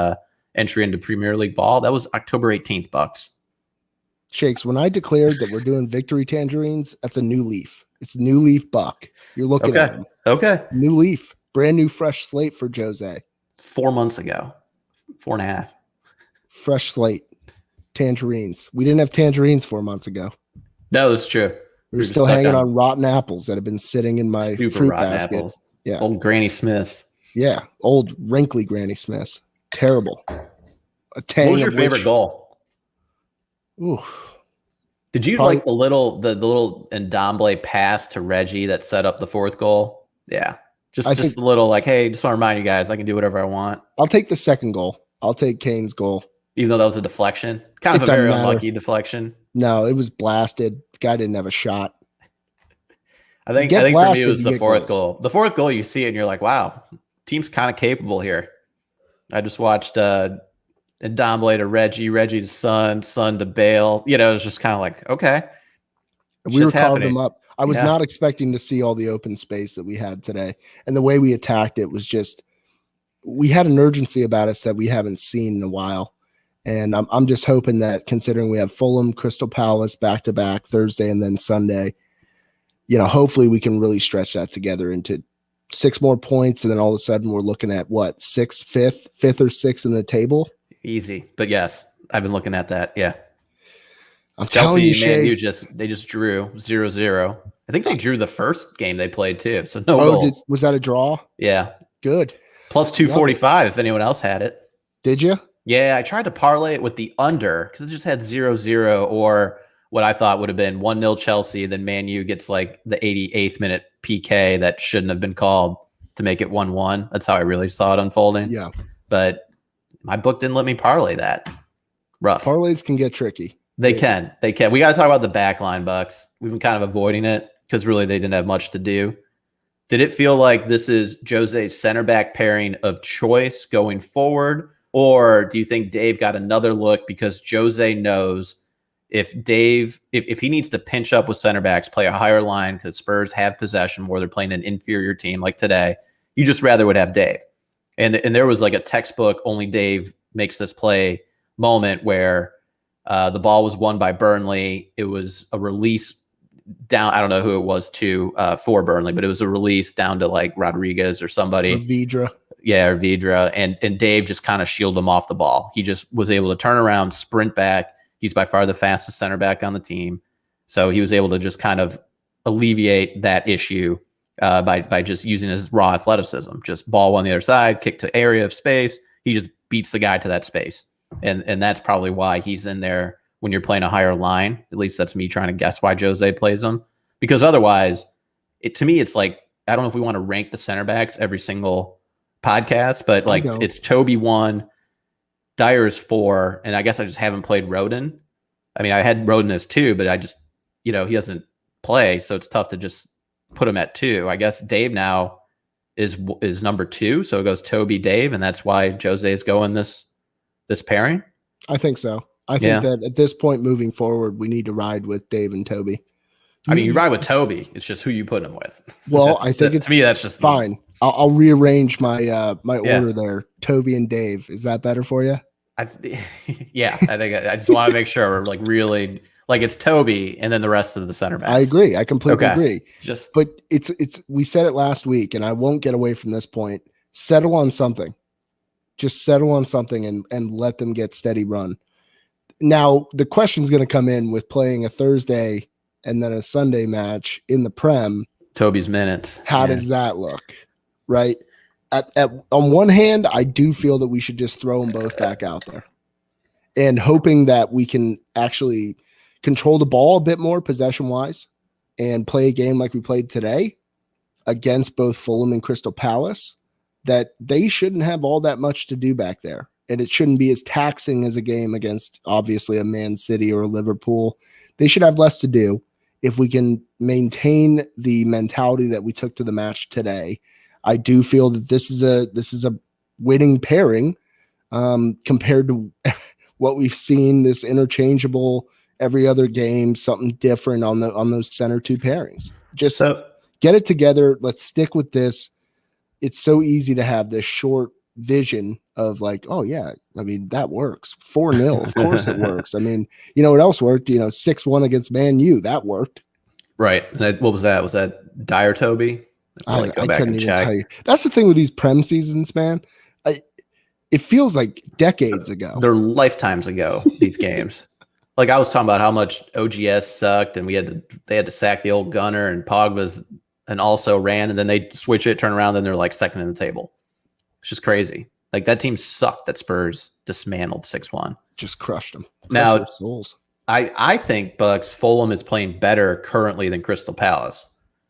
Speaker 3: entry into Premier League ball. That was October 18th, Bucks.
Speaker 2: Shakes, when I declared that we're doing victory tangerines, that's a new leaf. It's a new leaf buck. You're looking at him.
Speaker 3: Okay.
Speaker 2: New leaf. Brand new fresh slate for Jose.
Speaker 3: 4 months ago. 4.5.
Speaker 2: Fresh slate. Tangerines. We didn't have tangerines 4 months ago.
Speaker 3: No, that's true.
Speaker 2: We were still hanging on rotten apples that have been sitting in my fruit basket.
Speaker 3: Apples.
Speaker 2: Yeah.
Speaker 3: Old Granny Smiths.
Speaker 2: Yeah. Old wrinkly Granny Smiths. Terrible. A tang.
Speaker 3: What was your favorite goal?
Speaker 2: Ooh.
Speaker 3: Did you like the little Ndombele pass to Reggie that set up the fourth goal? Yeah. Just a little like, hey, just want to remind you guys, I can do whatever I want.
Speaker 2: I'll take the second goal. I'll take Kane's goal.
Speaker 3: Even though that was a deflection. Kind of a very unlucky deflection.
Speaker 2: No, it was blasted. The guy didn't have a shot.
Speaker 3: I think for me it was the fourth goal. The fourth goal, you see it and you're like, wow, team's kind of capable here. I just watched Ndombele to Reggie to Son to Bale. You know, it was just kind of like, okay.
Speaker 2: We were carving them up. I was not expecting to see all the open space that we had today. And the way we attacked it was just, we had an urgency about us that we haven't seen in a while. And I'm just hoping that, considering we have Fulham, Crystal Palace back-to-back Thursday and then Sunday, you know, hopefully we can really stretch that together into 6 more points. And then all of a sudden we're looking at what, fifth or sixth in the table.
Speaker 3: Easy. But yes, I've been looking at that. Yeah.
Speaker 2: I'm telling you,
Speaker 3: man, they just drew 0-0. I think they drew the first game they played too. So no goals.
Speaker 2: Was that a draw?
Speaker 3: Yeah.
Speaker 2: Good.
Speaker 3: Plus 245 if anyone else had it.
Speaker 2: Did you?
Speaker 3: Yeah, I tried to parlay it with the under because it just had 0-0 or what I thought would have been 1-0 Chelsea. Then Man U gets like the 88th minute PK that shouldn't have been called to make it 1-1. That's how I really saw it unfolding.
Speaker 2: Yeah.
Speaker 3: But my book didn't let me parlay that. Rough.
Speaker 2: Parlays can get tricky.
Speaker 3: They can. We got to talk about the back line, Bucks. We've been kind of avoiding it because really they didn't have much to do. Did it feel like this is Jose's center back pairing of choice going forward? Or do you think Dave got another look because Jose knows if he needs to pinch up with center backs, play a higher line because Spurs have possession where they're playing an inferior team like today, you just rather would have Dave. And there was like a textbook, only Dave makes this play moment where the ball was won by Burnley. It was a release down. I don't know who it was for Burnley, but it was a release down to like Rodriguez or somebody.
Speaker 2: Or Vidra.
Speaker 3: Yeah, or Vidra. And Dave just kind of shielded him off the ball. He just was able to turn around, sprint back. He's by far the fastest center back on the team. So he was able to just kind of alleviate that issue by just using his raw athleticism. Just ball on the other side, kick to area of space. He just beats the guy to that space. And that's probably why he's in there when you're playing a higher line. At least that's me trying to guess why Jose plays him. Because otherwise, to me, it's like, I don't know if we want to rank the center backs every single podcast, but like it's Toby 1, Dyer's 4, and I guess I just haven't played Rodon. I mean, I had Rodon as 2, but I just, he doesn't play, so it's tough to just put him at 2. I guess Dave now is number 2, so it goes Toby, Dave, and that's why Jose is going this pairing.
Speaker 2: I think so. I think that at this point moving forward, we need to ride with Dave and Toby.
Speaker 3: I mean, you ride with Toby. It's just who you put him with.
Speaker 2: Well, I think
Speaker 3: to me, that's just
Speaker 2: fine. I'll rearrange my my order there. Toby and Dave. Is that better for you?
Speaker 3: I think I just want to make sure we're like really like it's Toby and then the rest of the center backs.
Speaker 2: I agree. I completely agree.
Speaker 3: But
Speaker 2: it's we said it last week, and I won't get away from this point. Settle on something. Just settle on something and let them get steady run. Now the question's going to come in with playing a Thursday and then a Sunday match in the Prem.
Speaker 3: Toby's minutes.
Speaker 2: How does that look? Right. On one hand, I do feel that we should just throw them both back out there and hoping that we can actually control the ball a bit more possession wise and play a game like we played today against both Fulham and Crystal Palace, that they shouldn't have all that much to do back there. and it shouldn't be as taxing as a game against obviously a Man City or a Liverpool. They should have less to do. If we can maintain the mentality that we took to the match today, I do feel that this is a winning pairing compared to what we've seen, this interchangeable every other game, something different on those center two pairings. Just get it together. Let's stick with this. It's so easy to have this short vision of like, oh yeah, I mean, that works. 4-0. Of course it works. I mean, you know what else worked? 6-1 against Man U. That worked.
Speaker 3: Right. And what was that? Was that Dyer Toby?
Speaker 2: I couldn't even tell you. That's the thing with these Prem seasons, man. It feels like decades ago.
Speaker 3: They're lifetimes ago, these games. Like I was talking about how much OGS sucked, and they had to sack the old gunner, and Pogba's and also ran, and then they switch it, turn around, then they're like second in the table. It's just crazy. Like that team sucked that Spurs dismantled 6-1.
Speaker 2: Just crushed them.
Speaker 3: Now,
Speaker 2: their souls.
Speaker 3: I think Bucks Fulham is playing better currently than Crystal Palace.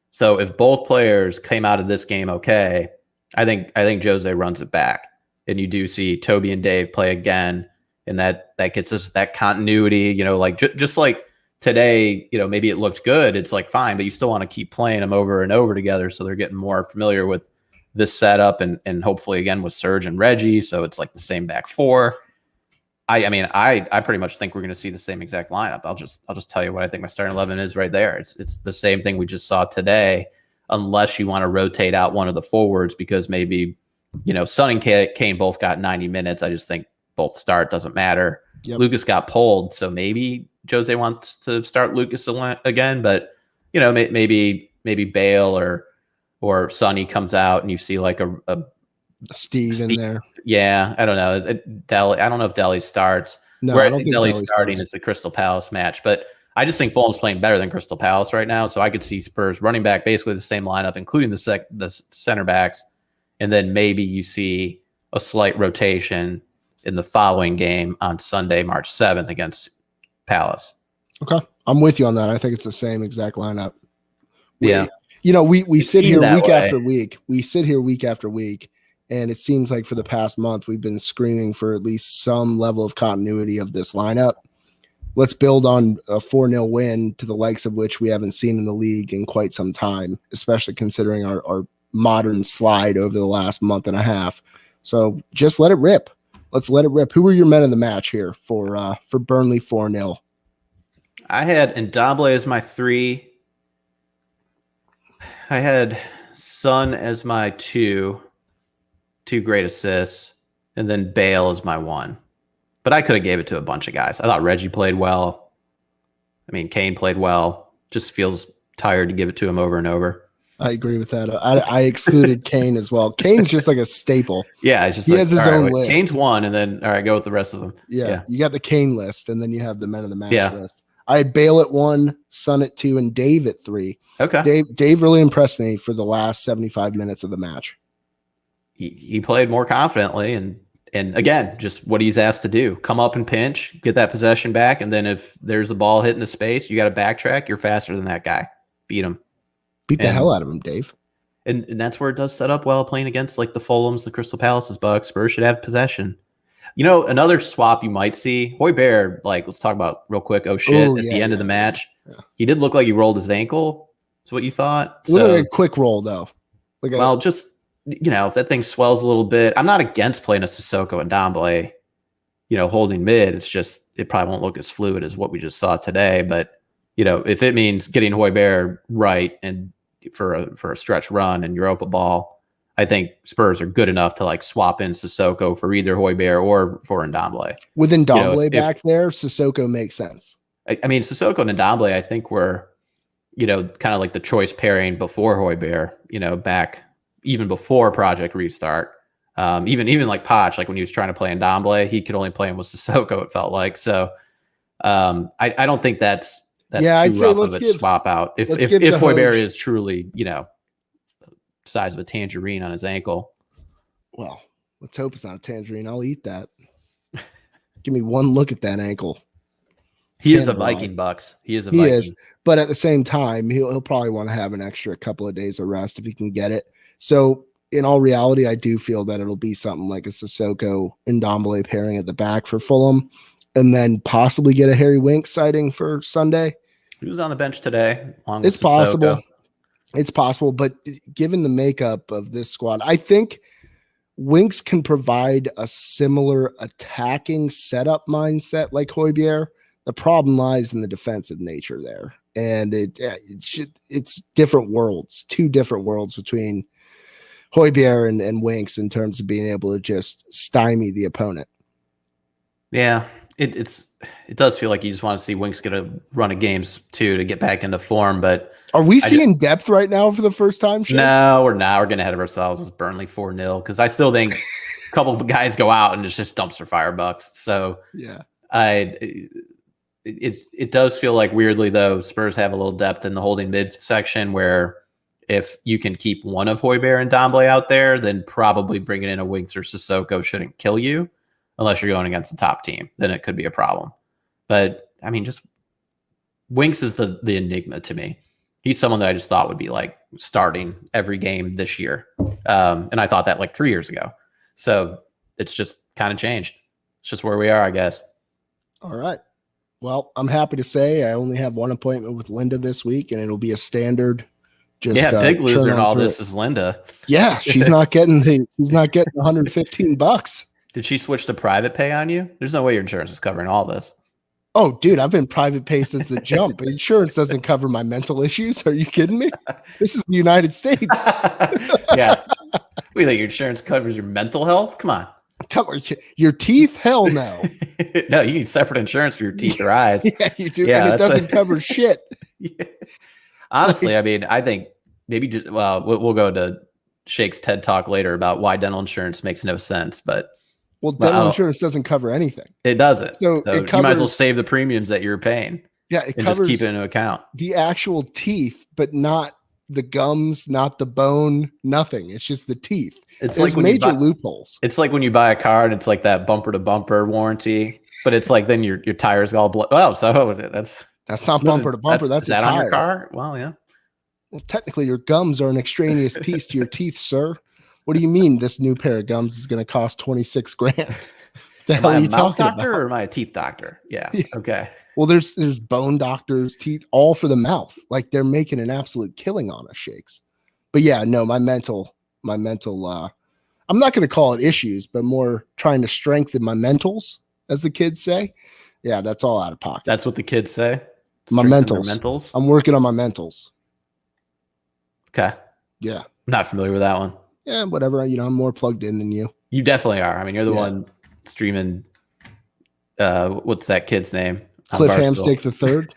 Speaker 3: So if both players came out of this game okay, I think Jose runs it back. And you do see Toby and Dave play again, and that gets us that continuity, like just like today, maybe it looked good. It's like fine, but you still want to keep playing them over and over together. So they're getting more familiar with this setup and hopefully again with Serge and Reggie. So it's like the same back four. I mean, I pretty much think we're going to see the same exact lineup. I'll just tell you what I think my starting 11 is right there. It's the same thing we just saw today, unless you want to rotate out one of the forwards because maybe, Son and Kane both got 90 minutes. I just think both start, doesn't matter. Yep. Lucas got pulled, so maybe Jose wants to start Lucas again, but maybe Bale or Sonny comes out and you see like a
Speaker 2: Steve in there.
Speaker 3: Yeah, I don't know. Deli, I don't know if Deli starts.
Speaker 2: No,
Speaker 3: where I think Deli starting is the Crystal Palace match, but I just think Fulham's playing better than Crystal Palace right now, so I could see Spurs running back basically the same lineup, including the center backs, and then maybe you see a slight rotation in the following game on Sunday, March 7th against Palace.
Speaker 2: Okay, I'm with you on that. I think it's the same exact lineup.
Speaker 3: Yeah.
Speaker 2: We sit here week after week. We sit here week after week, and it seems like for the past month we've been screaming for at least some level of continuity of this lineup. Let's build on a 4-0 win to the likes of which we haven't seen in the league in quite some time, especially considering our modern slide over the last month and a half. So just let it rip. Let's let it rip. Who were your men of the match here for Burnley 4-0?
Speaker 3: I had Ndombele as my 3. I had Son as my 2 great assists, and then Bale as my 1. But I could have gave it to a bunch of guys. I thought Reggie played well. I mean, Kane played well. Just feels tired to give it to him over and over.
Speaker 2: I agree with that. I excluded Kane as well. Kane's just like a staple.
Speaker 3: Yeah, it's just
Speaker 2: he has his own list.
Speaker 3: Kane's 1, and then all right, go with the rest of them.
Speaker 2: Yeah, you got the Kane list, and then you have the men of the match list. I had Bale at 1, Son at 2, and Dave at 3.
Speaker 3: Okay.
Speaker 2: Dave really impressed me for the last 75 minutes of the match.
Speaker 3: He played more confidently, and again, just what he's asked to do: come up and pinch, get that possession back, and then if there's a ball hitting the space, you got to backtrack. You're faster than that guy. Beat him.
Speaker 2: Beat the hell out of him, Dave.
Speaker 3: And that's where it does set up well playing against like the Fulhams, the Crystal Palaces, Bucks. Spurs should have possession. Another swap you might see, Højbjerg, like let's talk about real quick. At the end of the match. Yeah. He did look like he rolled his ankle. Is what you thought?
Speaker 2: Like a quick roll though.
Speaker 3: Just if that thing swells a little bit. I'm not against playing a Sissoko and Ndombele, holding mid. It's just it probably won't look as fluid as what we just saw today. But if it means getting Højbjerg right and for a stretch run and Europa ball, I think Spurs are good enough to like swap in Sissoko for either Højbjerg or for Ndombele.
Speaker 2: With Ndombele back there, Sissoko makes sense.
Speaker 3: I mean, Sissoko and Ndombele, I think were, kind of like the choice pairing before Højbjerg, back even before Project Restart. Even like Poch, like when he was trying to play Ndombele, he could only play him with Sissoko, it felt like. So I don't think that's too rough of a swap out. If Højbjerg is truly, size of a tangerine on his ankle.
Speaker 2: Well, let's hope it's not a tangerine. I'll eat that. Give me one look at that ankle.
Speaker 3: He is a Viking, Bucks. He is a Viking. He is,
Speaker 2: but at the same time, he'll probably want to have an extra couple of days of rest if he can get it. So in all reality, I do feel that it'll be something like a Sissoko and Ndombele pairing at the back for Fulham, and then possibly get a Harry Winks sighting for Sunday.
Speaker 3: He was on the bench today. Along
Speaker 2: It's
Speaker 3: with Sissoko.
Speaker 2: possible. It's possible, but given the makeup of this squad, I think Winks can provide a similar attacking setup mindset like Højbjerg. The problem lies in the defensive nature there, and it's different worlds, two different worlds between Højbjerg and Winks in terms of being able to just stymie the opponent.
Speaker 3: Yeah, it does feel like you just want to see Winks get a run of games too to get back into form. But
Speaker 2: are we seeing depth right now for the first time? Shakes?
Speaker 3: No, we're not. We're getting ahead of ourselves with Burnley 4-0 because I still think a couple of guys go out and it's just dumpster fire bucks. So
Speaker 2: yeah,
Speaker 3: it does feel like weirdly though Spurs have a little depth in the holding mid section where if you can keep one of Højbjerg and Ndombele out there, then probably bringing in a Winks or Sissoko shouldn't kill you unless you're going against a top team. Then it could be a problem. But I mean, just Winks is the enigma to me. He's someone that I just thought would be like starting every game this year. And I thought that like 3 years ago. So it's just kind of changed. It's just where we are, I guess.
Speaker 2: All right. Well, I'm happy to say I only have one appointment with Linda this week, and it'll be a standard.
Speaker 3: Big loser in all this is Linda.
Speaker 2: Yeah, she's not getting the $115.
Speaker 3: Did she switch to private pay on you? There's no way your insurance is covering all this.
Speaker 2: Oh, dude, I've been private pay since the jump. Insurance doesn't cover my mental issues. Are you kidding me? This is the United States.
Speaker 3: Yeah. We think your insurance covers your mental health? Come on.
Speaker 2: Your teeth? Hell no.
Speaker 3: No, you need separate insurance for your teeth or eyes.
Speaker 2: Yeah, you do. Yeah, and it doesn't cover shit.
Speaker 3: Yeah. Honestly, I mean, I think maybe just, we'll go to Shake's TED Talk later about why dental insurance makes no sense, but
Speaker 2: dental insurance doesn't cover anything.
Speaker 3: It doesn't. So
Speaker 2: it covers,
Speaker 3: you might as well save the premiums that you're paying.
Speaker 2: Yeah, it
Speaker 3: and
Speaker 2: covers
Speaker 3: just keep it into account.
Speaker 2: The actual teeth, but not the gums, not the bone, nothing. It's just the teeth.
Speaker 3: It's
Speaker 2: There's
Speaker 3: like
Speaker 2: major loopholes.
Speaker 3: It's like when you buy a car and it's like that bumper to bumper warranty, but it's like then your tires all blow. Oh, so
Speaker 2: that's not bumper to bumper. That's
Speaker 3: that
Speaker 2: a tire.
Speaker 3: On your car? Well, yeah.
Speaker 2: Well, technically, your gums are an extraneous piece to your teeth, sir. What do you mean this new pair of gums is going to cost $26,000? The hell are you talking about?
Speaker 3: Or am I a teeth doctor? Yeah. Okay.
Speaker 2: Well, there's bone doctors, teeth, all for the mouth. Like they're making an absolute killing on us, Shakes. But yeah, no, my mental, I'm not going to call it issues, but more trying to strengthen my mentals, as the kids say. Yeah, that's all out of pocket.
Speaker 3: That's what the kids say.
Speaker 2: My mentals. I'm working on my mentals.
Speaker 3: Okay.
Speaker 2: Yeah.
Speaker 3: I'm not familiar with that one.
Speaker 2: Yeah, whatever. I'm more plugged in than you.
Speaker 3: You definitely are. I mean, you're the one streaming. What's that kid's name?
Speaker 2: Cliff Hamstick the third.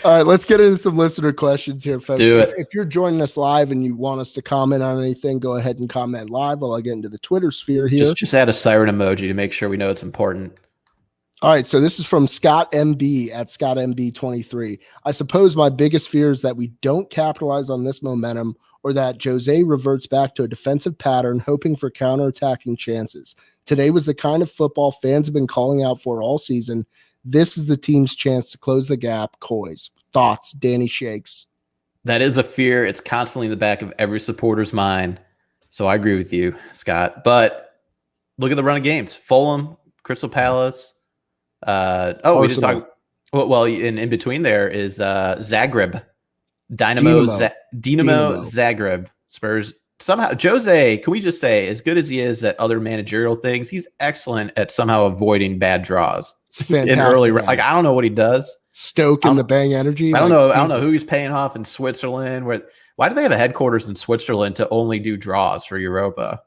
Speaker 2: All right, let's get into some listener questions here, folks. If you're joining us live and you want us to comment on anything, go ahead and comment live while I get into the Twitter sphere here.
Speaker 3: Just add a siren emoji to make sure we know it's important.
Speaker 2: All right, so this is from Scott MB at Scott MB23. I suppose my biggest fear is that we don't capitalize on this momentum or that Jose reverts back to a defensive pattern, hoping for counterattacking chances. Today was the kind of football fans have been calling out for all season. This is the team's chance to close the gap. Coys. Thoughts, Danny Shakes?
Speaker 3: That is a fear. It's constantly in the back of every supporter's mind. So I agree with you, Scott. But look at the run of games. Fulham, Crystal Palace. We just talked. Well, in between there is Zagreb. Dinamo Zagreb. Spurs. Somehow, Jose, can we just say, as good as he is at other managerial things, he's excellent at somehow avoiding bad draws.
Speaker 2: It's fantastic.
Speaker 3: I don't know what he does.
Speaker 2: Stoke and the Bang Energy.
Speaker 3: I don't know who he's paying off in Switzerland. Why do they have a headquarters in Switzerland to only do draws for Europa?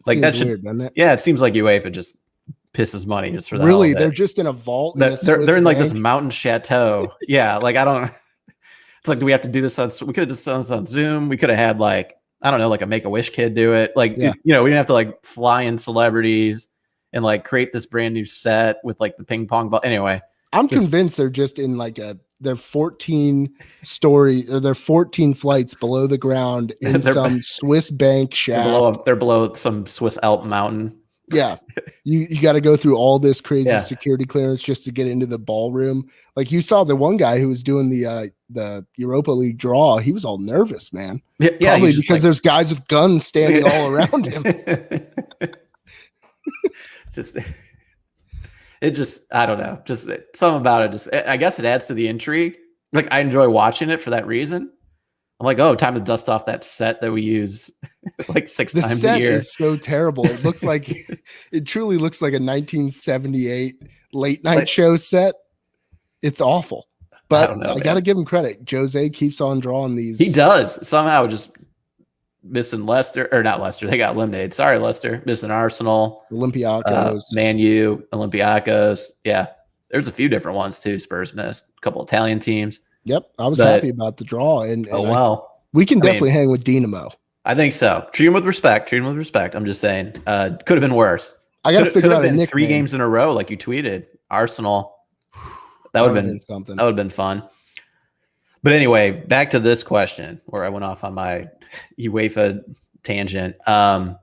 Speaker 3: Like that should, weird, doesn't it? Yeah, it seems like UEFA just pisses money just for that.
Speaker 2: Really, they're just in a vault.
Speaker 3: They're in like this mountain chateau. Yeah, like I don't. It's like, do we have to do this on? We could have just done this on Zoom. We could have had like a Make-A-Wish kid do it. Like we didn't have to like fly in celebrities and like create this brand new set with like the ping pong ball. Anyway,
Speaker 2: I'm convinced they're just in like their 14 flights below the ground in some Swiss bank shaft.
Speaker 3: They're below some Swiss Alp mountain.
Speaker 2: Yeah. You got to go through all this crazy
Speaker 3: Yeah.
Speaker 2: security clearance just to get into the ballroom. Like you saw the one guy who was doing the Europa League draw. He was all nervous, man.
Speaker 3: Yeah,
Speaker 2: Probably because there's guys with guns standing all around him.
Speaker 3: I don't know. Just something about it. I guess it adds to the intrigue. Like I enjoy watching it for that reason. I'm like, oh, time to dust off that set that we use like six times a year.
Speaker 2: The set is so terrible. It looks like it truly looks like a 1978 late night show set. It's awful. But I got to give him credit. Jose keeps on drawing these.
Speaker 3: He does. Somehow just missing Leicester, or not Leicester. They got eliminated. Sorry, Leicester. Missing Arsenal.
Speaker 2: Olympiacos.
Speaker 3: Man U. Olympiacos. Yeah. There's a few different ones too. Spurs missed. A couple Italian teams.
Speaker 2: Yep. I was happy about the draw. And we can definitely hang with Dinamo.
Speaker 3: I think so. Treat him with respect. I'm just saying. Could have been worse.
Speaker 2: I got to figure out a nickname.
Speaker 3: 3 games in a row, like you tweeted. Arsenal. That would have been
Speaker 2: something.
Speaker 3: That would have been fun. But anyway, back to this question where I went off on my UEFA tangent. That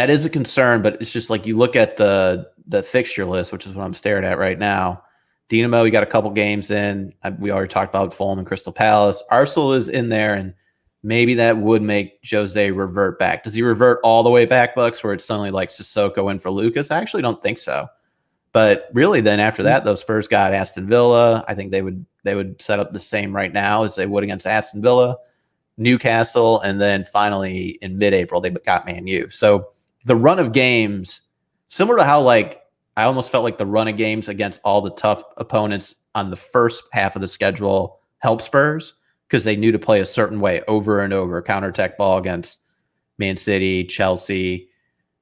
Speaker 3: is a concern, but it's just like you look at the fixture list, which is what I'm staring at right now. Dinamo, you got a couple games in. We already talked about Fulham and Crystal Palace. Arsenal is in there, and maybe that would make Jose revert back. Does he revert all the way back, Bucks, where it's suddenly like Sissoko in for Lucas? I actually don't think so. But really, then after that, those Spurs got Aston Villa. I think they would set up the same right now as they would against Aston Villa, Newcastle, and then finally in mid-April they got Man U. So the run of games, similar to how like I almost felt like the run of games against all the tough opponents on the first half of the schedule helped Spurs because they knew to play a certain way over and over. Counterattack ball against Man City, Chelsea,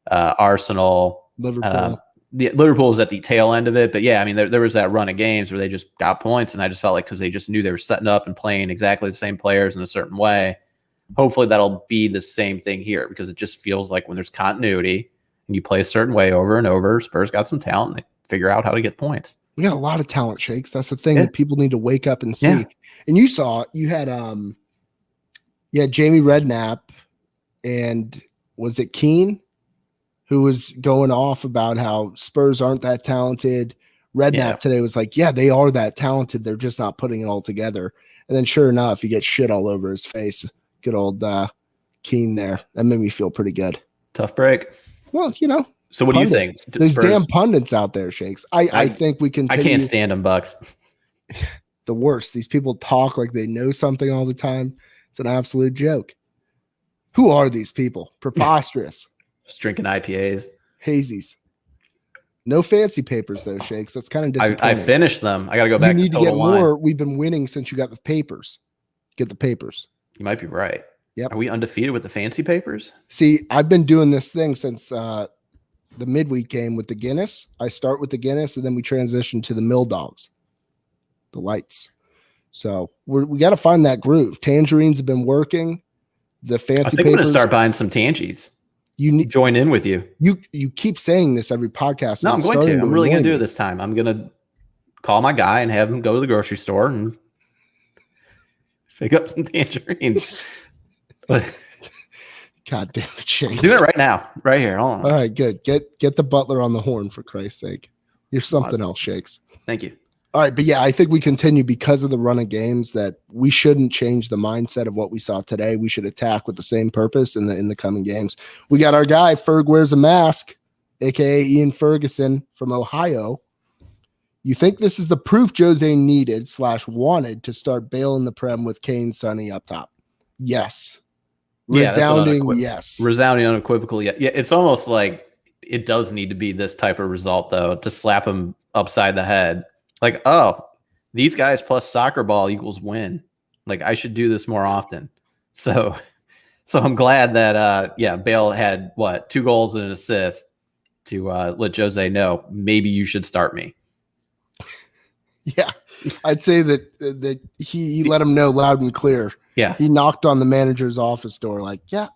Speaker 3: Arsenal,
Speaker 2: Liverpool.
Speaker 3: Liverpool was at the tail end of it. But yeah, I mean, there was that run of games where they just got points. And I just felt like because they just knew they were setting up and playing exactly the same players in a certain way. Hopefully that'll be the same thing here because it just feels like when there's continuity and you play a certain way over and over, Spurs got some talent. And they figure out how to get points.
Speaker 2: We got a lot of talent, Shakes. That's the thing that people need to wake up and see. Yeah. And you saw you had Jamie Redknapp and was it Keane who was going off about how Spurs aren't that talented. Redknapp today was like, yeah, they are that talented. They're just not putting it all together. And then sure enough, he gets shit all over his face. Good old Keane there. That made me feel pretty good.
Speaker 3: Tough break.
Speaker 2: Well,
Speaker 3: So what do you think?
Speaker 2: There's Spurs? Damn pundits out there, Shakes. I think we can.
Speaker 3: I can't stand them, Bucks.
Speaker 2: The worst. These people talk like they know something all the time. It's an absolute joke. Who are these people? Preposterous.
Speaker 3: Just drinking IPAs.
Speaker 2: Hazies. No fancy papers, though, Shakes. That's kind of disappointing.
Speaker 3: I finished them. I got to go back.
Speaker 2: You need to get more. We've been winning since you got the papers. Get the papers.
Speaker 3: You might be right.
Speaker 2: Yep.
Speaker 3: Are we undefeated with the fancy papers?
Speaker 2: See, I've been doing this thing since the midweek game with the Guinness. I start with the Guinness, and then we transition to the Mill Dogs, the lights. So we got to find that groove. Tangerines have been working. The fancy papers.
Speaker 3: I think I'm going to start buying some Tangies. You need join in with you.
Speaker 2: You keep saying this every podcast.
Speaker 3: No, I'm going to. I'm really going to do it this time. I'm going to call my guy and have him go to the grocery store and pick up some tangerines.
Speaker 2: God damn it, Chase.
Speaker 3: Do it right now, right here. Hold on.
Speaker 2: All right, good. Get the butler on the horn for Christ's sake. You're something else, Shakes.
Speaker 3: Thank you.
Speaker 2: All right, but yeah, I think we continue because of the run of games that we shouldn't change the mindset of what we saw today. We should attack with the same purpose in the coming games. We got our guy, Ferg Wears a Mask, aka Ian Ferguson from Ohio. You think this is the proof Jose needed / wanted to start Bale in the Prem with Kane, Sonny up top? Yes. Resounding yes.
Speaker 3: Resounding unequivocal yes. Yeah, it's almost like it does need to be this type of result, though, to slap him upside the head. Like, oh, these guys plus soccer ball equals win. Like, I should do this more often. So I'm glad that, Bale had, 2 goals and an assist to let Jose know, maybe you should start me.
Speaker 2: Yeah, I'd say that he let him know loud and clear.
Speaker 3: Yeah.
Speaker 2: He knocked on the manager's office door like, yeah,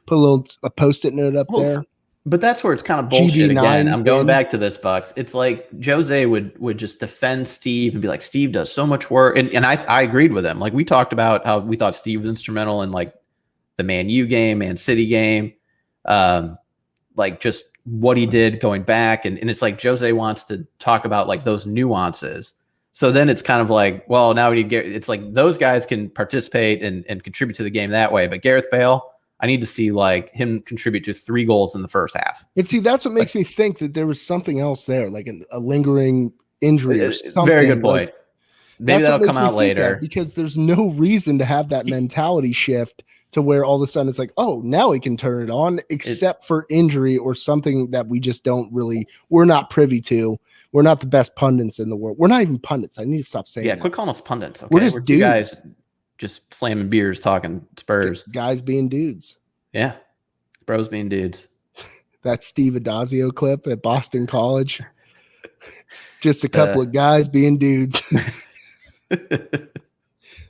Speaker 2: put a Post-it note up there.
Speaker 3: But that's where it's kind of bullshit again. I'm going back to this, Bucks. It's like Jose would just defend Steve and be like, Steve does so much work. And I agreed with him. Like, we talked about how we thought Steve was instrumental in like the Man U game, Man City game. Like, just what he did going back. And it's like Jose wants to talk about like those nuances. So then it's kind of like, well, now we need it's like those guys can participate and contribute to the game that way. But Gareth Bale, I need to see like him contribute to 3 goals in the first half.
Speaker 2: And see, that's what makes me think that there was something else there, like a lingering injury or something.
Speaker 3: Very good point.
Speaker 2: Like,
Speaker 3: maybe that'll come out later.
Speaker 2: Because there's no reason to have that mentality shift to where all of a sudden it's like, oh, now we can turn it on, except for injury or something that we just we're not privy to. We're not the best pundits in the world. We're not even pundits. I need to stop saying that.
Speaker 3: Quit calling us pundits. Okay?
Speaker 2: We're just dudes.
Speaker 3: Guys just slamming beers, talking Spurs.
Speaker 2: Guys being dudes.
Speaker 3: Yeah. Bros being dudes.
Speaker 2: That Steve Adazio clip at Boston College. Just a couple of guys being dudes.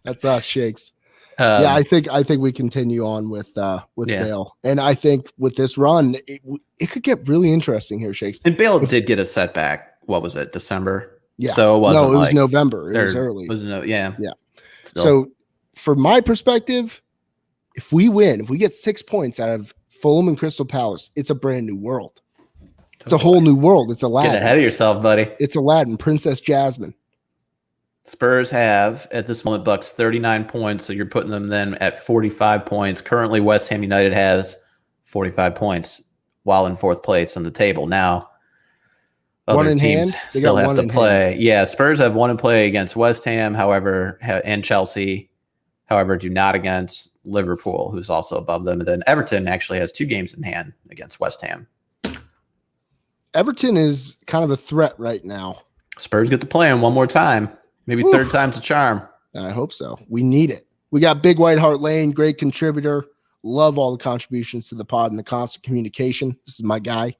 Speaker 2: That's us, Shakes. I think we continue on with Bale, and I think with this run, it could get really interesting here, Shakes.
Speaker 3: And Bale did get a setback. What was it, December?
Speaker 2: Yeah.
Speaker 3: So it
Speaker 2: was November. It was early.
Speaker 3: Yeah.
Speaker 2: Still. So from my perspective, if we get 6 points out of Fulham and Crystal Palace, it's a brand new world. It's a whole new world. It's Aladdin.
Speaker 3: Get ahead of yourself, buddy.
Speaker 2: It's Aladdin, Princess Jasmine.
Speaker 3: Spurs have, at this moment, Bucks 39 points, so you're putting them then at 45 points. Currently, West Ham United has 45 points while in 4th place on the table. Now, other teams still have to play. Yeah, Spurs have 1 in play against West Ham, however, and Chelsea, however, do not against Liverpool, who's also above them. And then Everton actually has 2 games in hand against West Ham.
Speaker 2: Everton is kind of a threat right now.
Speaker 3: Spurs get to play them one more time. Maybe third time's a charm.
Speaker 2: I hope so. We need it. We got Big White Hart Lane, great contributor. Love all the contributions to the pod and the constant communication. This is my guy.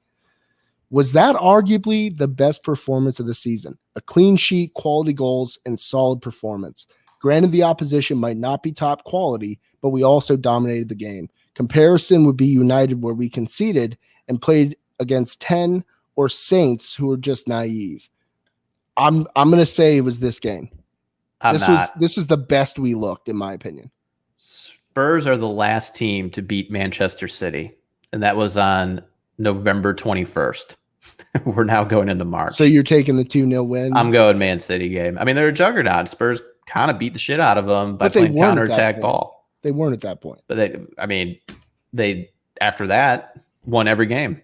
Speaker 2: Was that arguably the best performance of the season? A clean sheet, quality goals, and solid performance. Granted, the opposition might not be top quality, but we also dominated the game. Comparison would be United, where we conceded and played against 10, or Saints, who were just naive. I'm going to say it was this game. This was the best we looked, in my opinion.
Speaker 3: Spurs are the last team to beat Manchester City, and that was on November 21st. We're now going into March.
Speaker 2: So you're taking the 2-0 win?
Speaker 3: I'm going Man City game. I mean, they're a juggernaut. Spurs kind of beat the shit out of them by playing counterattack ball.
Speaker 2: They weren't at that point.
Speaker 3: But they after that won every game.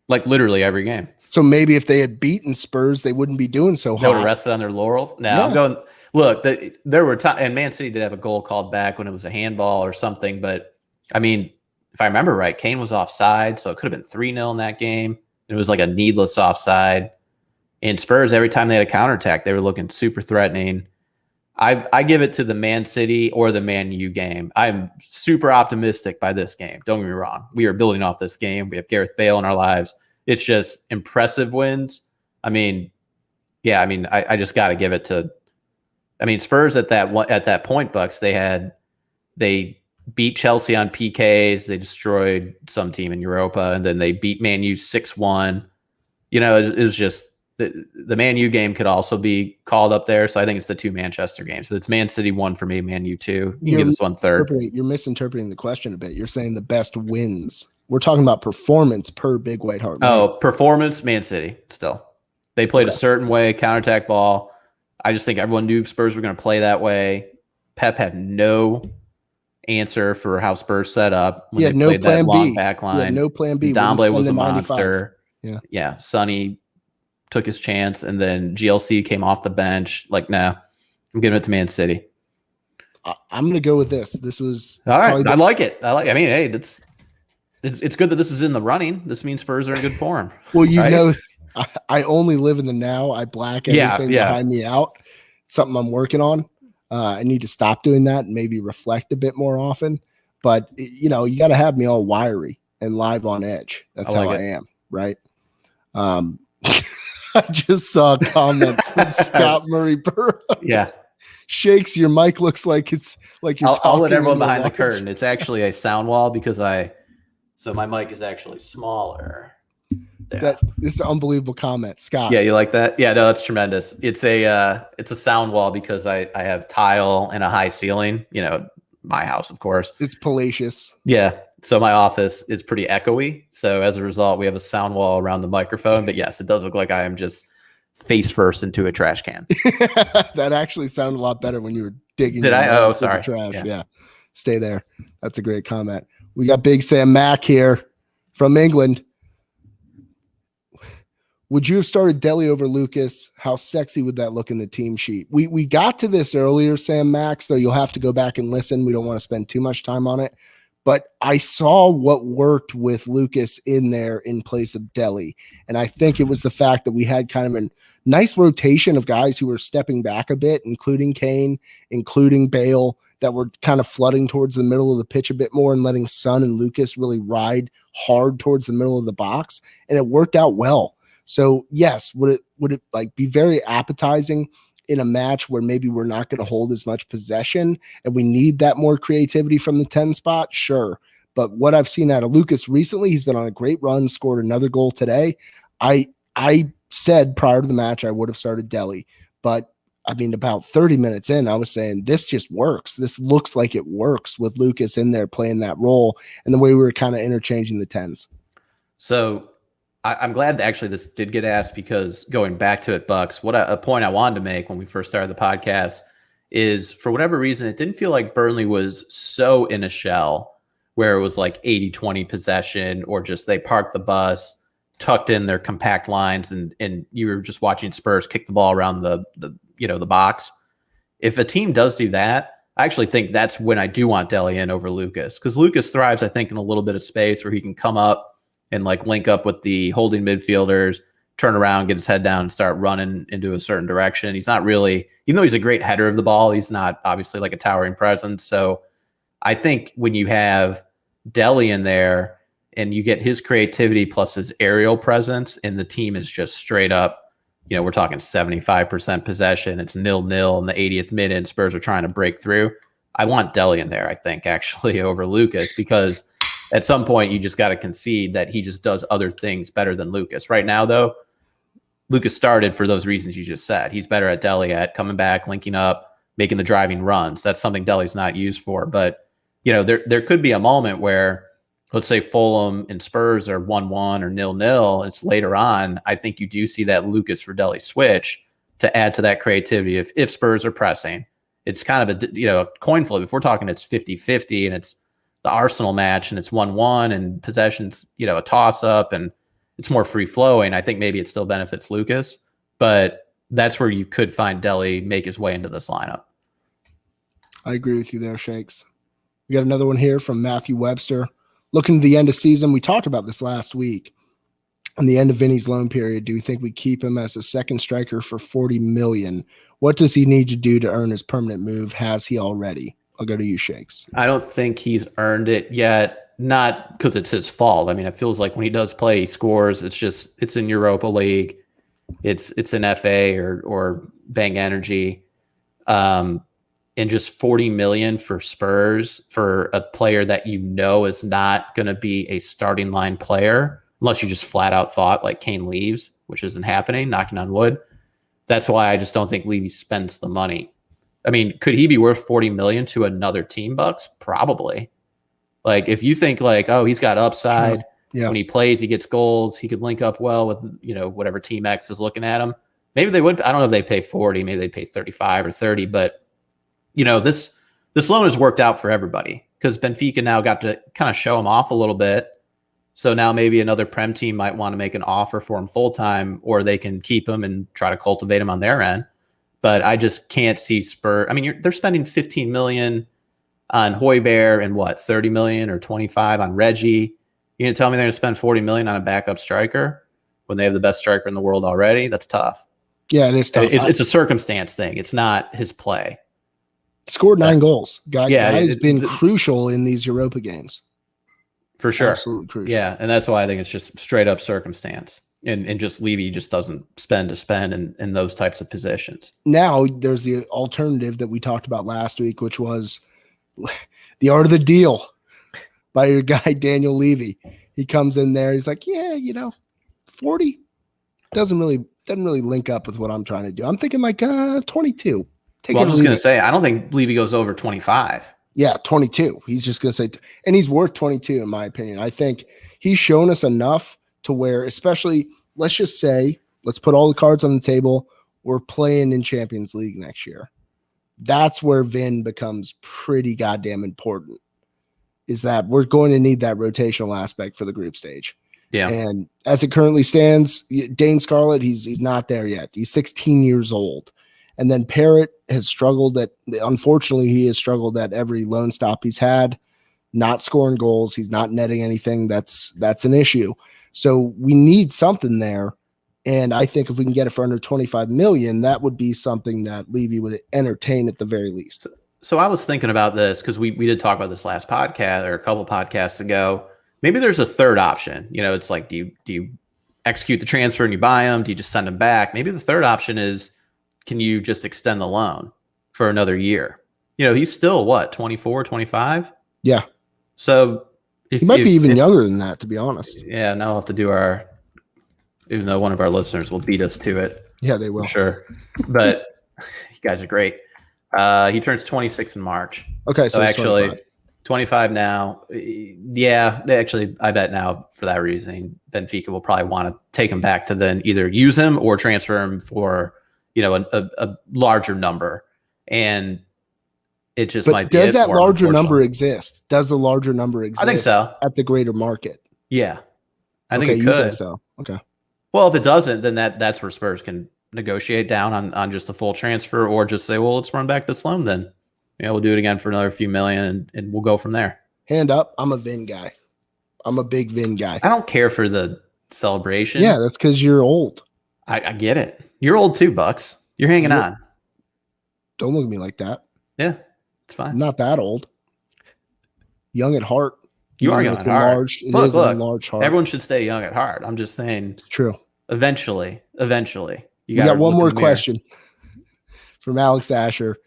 Speaker 3: Like literally every game.
Speaker 2: So maybe if they had beaten Spurs, they wouldn't be doing so hot.
Speaker 3: They would have rested on their laurels. Now I'm going. Look, there were times, and Man City did have a goal called back when it was a handball or something. But I mean, if I remember right, Kane was offside, so it could have been 3-0 in that game. It was like a needless offside. And Spurs, every time they had a counterattack, they were looking super threatening. I give it to the Man City or the Man U game. I'm super optimistic by this game. Don't get me wrong. We are building off this game. We have Gareth Bale in our lives. It's just impressive wins. I mean, I just got to give it to. I mean, Spurs at that point, Bucks. They beat Chelsea on PKs. They destroyed some team in Europa, and then they beat Man U 6-1. You know, it was just. The Man U game could also be called up there, so I think it's the 2 Manchester games. But it's Man City 1 for me, Man U 2. You can give this one third.
Speaker 2: You're misinterpreting the question a bit. You're saying the best wins. We're talking about performance per Big White Hart.
Speaker 3: Oh, performance, Man City still. They played a certain way, counterattack ball. I just think everyone knew Spurs were going to play that way. Pep had no answer for how Spurs set up when they played that long back line.
Speaker 2: No plan B.
Speaker 3: Domblé was a monster. Yeah. Sonny took his chance, and then GLC came off the bench. Like, I'm giving it to Man City.
Speaker 2: I'm going to go with this. This was
Speaker 3: all right. I like it. I mean, hey, it's good that this is in the running. This means Spurs are in good form.
Speaker 2: Well, know, I only live in the now. I black everything behind me out. Something I'm working on. I need to stop doing that and maybe reflect a bit more often. But you got to have me all wiry and live on edge. That's how I am, right? I just saw a comment from Scott Murray Burrows.
Speaker 3: Yeah.
Speaker 2: Shakes, your mic looks like it's like you're
Speaker 3: I'll let everyone behind the curtain. It's actually a sound wall because so my mic is actually smaller.
Speaker 2: Yeah. This is an unbelievable comment, Scott.
Speaker 3: Yeah, you like that? Yeah, no, that's tremendous. It's a sound wall because I have tile and a high ceiling. My house, of course.
Speaker 2: It's palatial.
Speaker 3: Yeah, So my office is pretty echoey. So as a result, we have a sound wall around the microphone. But yes, it does look like I am just face first into a trash can.
Speaker 2: That actually sounded a lot better when you were digging.
Speaker 3: Did I? Oh,
Speaker 2: through
Speaker 3: sorry.
Speaker 2: The trash. Yeah. Stay there. That's a great comment. We got Big Sam Mack here from England. Would you have started Dele over Lucas? How sexy would that look in the team sheet? We got to this earlier, Sam Mack, so you'll have to go back and listen. We don't want to spend too much time on it. But I saw what worked with Lucas in there in place of Dele. And I think it was the fact that we had kind of a nice rotation of guys who were stepping back a bit, including Kane, including Bale, that were kind of flooding towards the middle of the pitch a bit more and letting Son and Lucas really ride hard towards the middle of the box. And it worked out well. So yes, would it like be very appetizing in a match where maybe we're not going to hold as much possession and we need that more creativity from the 10 spot? Sure. But what I've seen out of Lucas recently, he's been on a great run, scored another goal today. I said prior to the match I would have started Dele, but I mean, about 30 minutes in, I was saying this just works. This looks like it works with Lucas in there playing that role and the way we were kind of interchanging the 10s.
Speaker 3: So I'm glad that actually this did get asked, because going back to it, Bucks, a point I wanted to make when we first started the podcast is, for whatever reason, it didn't feel like Burnley was so in a shell where it was like 80-20 possession, or just they parked the bus, tucked in their compact lines, and you were just watching Spurs kick the ball around the box. If a team does do that, I actually think that's when I do want Dele in over Lucas, because Lucas thrives, I think, in a little bit of space where he can come up and like link up with the holding midfielders, turn around, get his head down, and start running into a certain direction. He's not really, even though he's a great header of the ball, he's not obviously like a towering presence. So I think when you have Dele in there and you get his creativity plus his aerial presence, and the team is just straight up, we're talking 75% possession, it's 0-0 in the 80th minute, and Spurs are trying to break through. I want Dele in there, I think, actually, over Lucas, because at some point you just got to concede that he just does other things better than Lucas. Right now, though, Lucas started for those reasons you just said. He's better at Dele at coming back, linking up, making the driving runs. That's something Dele's not used for. But, there could be a moment where, let's say Fulham and Spurs are 1-1 or 0-0. It's later on. I think you do see that Lucas for Dele switch to add to that creativity. If Spurs are pressing, it's kind of a coin flip. If we're talking it's 50-50 and it's the Arsenal match and it's 1-1 and possession's, a toss up and it's more free flowing, I think maybe it still benefits Lucas, but that's where you could find Dele make his way into this lineup.
Speaker 2: I agree with you there, Shakes. We got another one here from Matthew Webster. Looking to the end of season, we talked about this last week. On the end of Vinny's loan period, do we think we keep him as a second striker for $40 million? What does he need to do to earn his permanent move? Has he already? I'll go to you, Shakes.
Speaker 3: I don't think he's earned it yet, not because it's his fault. I mean, it feels like when he does play, he scores. It's in Europa League. It's an FA or Bang Energy. And just $40 million for Spurs for a player that is not going to be a starting line player, unless you just flat out thought like Kane leaves, which isn't happening, knocking on wood. That's why I just don't think Levy spends the money. I mean, could he be worth $40 million to another team, Bucks? Probably. Like, if you think like, oh, he's got upside. Sure. Yeah. When he plays, he gets goals. He could link up well with, whatever team X is looking at him. Maybe they would. I don't know if they pay 40. Maybe they pay 35 or 30. But, this loan has worked out for everybody, because Benfica now got to kind of show him off a little bit. So now maybe another Prem team might want to make an offer for him full time, or they can keep him and try to cultivate him on their end. But I just can't see Spurs. I mean, they're spending $15 million on Højbjerg and what, $30 million or 25 on Reggie. You gonna tell me they're gonna spend $40 million on a backup striker when they have the best striker in the world already? That's tough.
Speaker 2: Yeah, it is tough.
Speaker 3: It's a circumstance thing. It's not his play.
Speaker 2: Scored 9 goals. Guy's been crucial in these Europa games.
Speaker 3: For sure.
Speaker 2: Absolutely crucial.
Speaker 3: Yeah, and that's why I think it's just straight up circumstance. And just Levy just doesn't spend in those types of positions.
Speaker 2: Now there's the alternative that we talked about last week, which was the art of the deal by your guy, Daniel Levy. He comes in there. He's like, 40 doesn't really link up with what I'm trying to do. I'm thinking like 22.
Speaker 3: I was just going to say, I don't think Levy goes over 25.
Speaker 2: Yeah, 22. He's just going to say, and he's worth 22 in my opinion. I think he's shown us enough to where, especially, let's just say, let's put all the cards on the table. We're playing in Champions League next year. That's where Vin becomes pretty goddamn important, is that we're going to need that rotational aspect for the group stage.
Speaker 3: Yeah.
Speaker 2: And as it currently stands, Dane Scarlett, he's not there yet. He's 16 years old. And then Parrott has struggled unfortunately, he has struggled at every loan stop he's had, not scoring goals. He's not netting anything. That's an issue. So we need something there. And I think if we can get it for under 25 million, that would be something that Levy would entertain at the very least.
Speaker 3: So I was thinking about this because we did talk about this last podcast or a couple podcasts ago. Maybe there's a third option. It's like, do you execute the transfer and you buy them? Do you just send them back? Maybe the third option is, can you just extend the loan for another year? He's still what, 24, 25?
Speaker 2: Yeah.
Speaker 3: So
Speaker 2: he might be even younger than that, to be honest.
Speaker 3: Yeah. Now I'll have to do even though one of our listeners will beat us to it.
Speaker 2: Yeah, they will.
Speaker 3: I'm sure. But you guys are great. He turns 26 in March.
Speaker 2: Okay.
Speaker 3: So actually 25 now. Yeah. I bet now for that reason, Benfica will probably want to take him back to then either use him or transfer him for, a larger number. And it just might be.
Speaker 2: Does that larger number exist? Does the larger number exist?
Speaker 3: I think so.
Speaker 2: At the greater market.
Speaker 3: Yeah. I think it could.
Speaker 2: You think so. Okay.
Speaker 3: Well, if it doesn't, then that's where Spurs can negotiate down on just a full transfer, or just say, well, let's run back this loan then. We'll do it again for another few million and we'll go from there.
Speaker 2: Hand up. I'm a Vin guy. I'm a big Vin guy.
Speaker 3: I don't care for the celebration.
Speaker 2: Yeah, that's because you're old.
Speaker 3: I get it. You're old too, Bucks. You're hanging on.
Speaker 2: Don't look at me like that.
Speaker 3: Yeah, it's fine.
Speaker 2: I'm not that old. Young at heart.
Speaker 3: You are young at heart.
Speaker 2: It is a large heart.
Speaker 3: Everyone should stay young at heart. I'm just saying.
Speaker 2: It's true.
Speaker 3: Eventually.
Speaker 2: We got one more question from Alex Asher.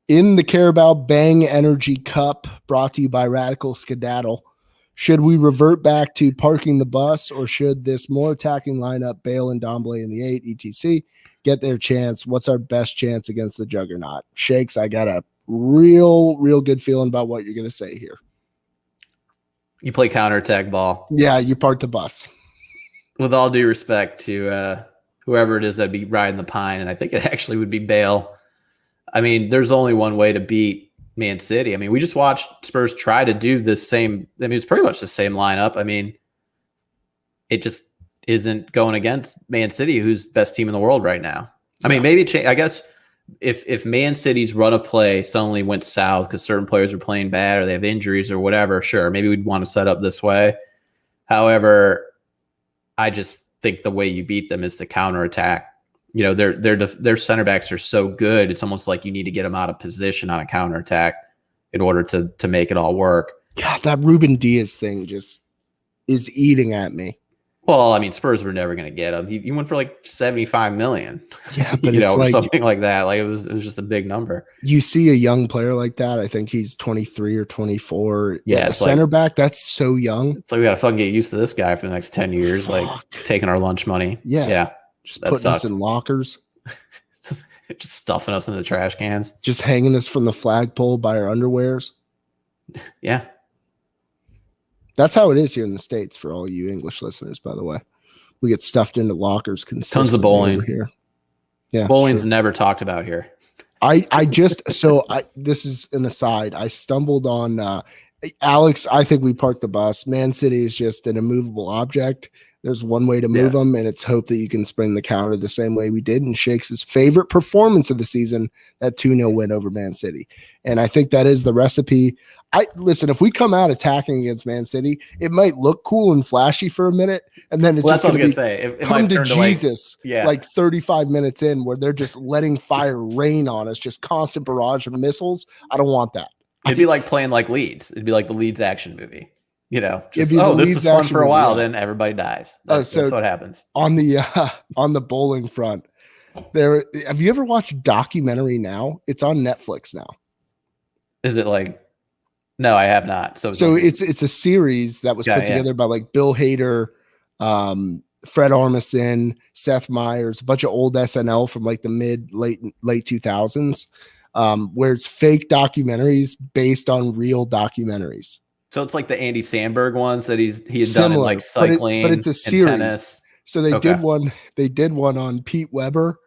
Speaker 2: In the Carabao Bang Energy Cup, brought to you by Radical Skedaddle, should we revert back to parking the bus, or should this more attacking lineup, Bale and Dombley in the 8, etc., get their chance? What's our best chance against the juggernaut? Shakes, I got a real good feeling about what you're going to say here.
Speaker 3: You play counterattack ball.
Speaker 2: Yeah, you park the bus.
Speaker 3: With all due respect to whoever it is that'd be riding the pine, and I think it actually would be Bale. I mean, there's only one way to beat Man City. I mean, we just watched Spurs try to do the same. I mean, it's pretty much the same lineup. I mean, it just isn't going against Man City, who's the best team in the world right now. I mean, maybe I guess if Man City's run of play suddenly went south because certain players are playing bad or they have injuries or whatever, sure, maybe we'd want to set up this way. However, I just think the way you beat them is to counterattack. Their center backs are so good. It's almost like you need to get them out of position on a counterattack in order to make it all work.
Speaker 2: God, that Ruben Diaz thing just is eating at me.
Speaker 3: Well, I mean, Spurs were never going to get him. He went for like 75 million.
Speaker 2: Yeah, but it's like
Speaker 3: something like that. Like it was just a big number.
Speaker 2: You see a young player like that. I think he's 23 or 24.
Speaker 3: Yeah,
Speaker 2: a center back. That's so young.
Speaker 3: It's like we got to fucking get used to this guy for the next 10 years. Like taking our lunch money.
Speaker 2: Yeah. Just putting us in lockers.
Speaker 3: Just stuffing us in the trash cans.
Speaker 2: Just hanging us from the flagpole by our underwears.
Speaker 3: Yeah.
Speaker 2: That's how it is here in the States for all you English listeners, by the way. We get stuffed into lockers consistently.
Speaker 3: Tons of bowling
Speaker 2: here. Yeah.
Speaker 3: Bowling's never talked about here.
Speaker 2: This is an aside. I stumbled on Alex. I think we parked the bus. Man City is just an immovable object. There's one way to move them, and it's hope that you can spring the counter the same way we did in Shakes' favorite performance of the season, that 2-0 win over Man City. And I think that is the recipe. Listen, if we come out attacking against Man City, it might look cool and flashy for a minute, and then it's just going to say, come to Jesus, like 35 minutes in, where they're just letting fire rain on us, just constant barrage of missiles. I don't want that.
Speaker 3: It'd be like playing like Leeds. It'd be like the Leeds action movie. This is fun for a while, then everybody dies. That's what happens.
Speaker 2: On the bowling front, have you ever watched Documentary Now? It's on Netflix now.
Speaker 3: Is it like? No, I have not. So
Speaker 2: it's a series that was put together by like Bill Hader, Fred Armisen, Seth Meyers, a bunch of old SNL from like the late 2000s. where it's fake documentaries based on real documentaries.
Speaker 3: So it's like the Andy Sandberg ones that he had done in
Speaker 2: Similar,
Speaker 3: like cycling,
Speaker 2: but it's a
Speaker 3: and
Speaker 2: series.
Speaker 3: tennis.
Speaker 2: So they
Speaker 3: Okay.
Speaker 2: did one. They did one on Pete Weber,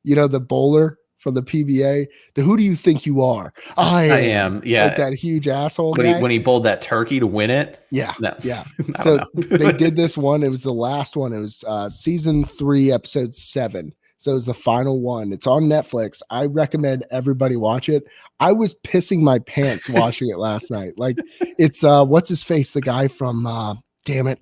Speaker 2: the bowler from the PBA. The who do you think you are? I am.
Speaker 3: Yeah.
Speaker 2: Like that huge asshole
Speaker 3: when
Speaker 2: guy.
Speaker 3: When he bowled that turkey to win it.
Speaker 2: Yeah.
Speaker 3: No.
Speaker 2: Yeah.
Speaker 3: I
Speaker 2: So
Speaker 3: don't know.
Speaker 2: they did this one. It was the last one. It was season 3, episode 7. So it was the final one. It's on Netflix. I recommend everybody watch it. I was pissing my pants watching it last night. Like it's what's his face? The guy from damn it.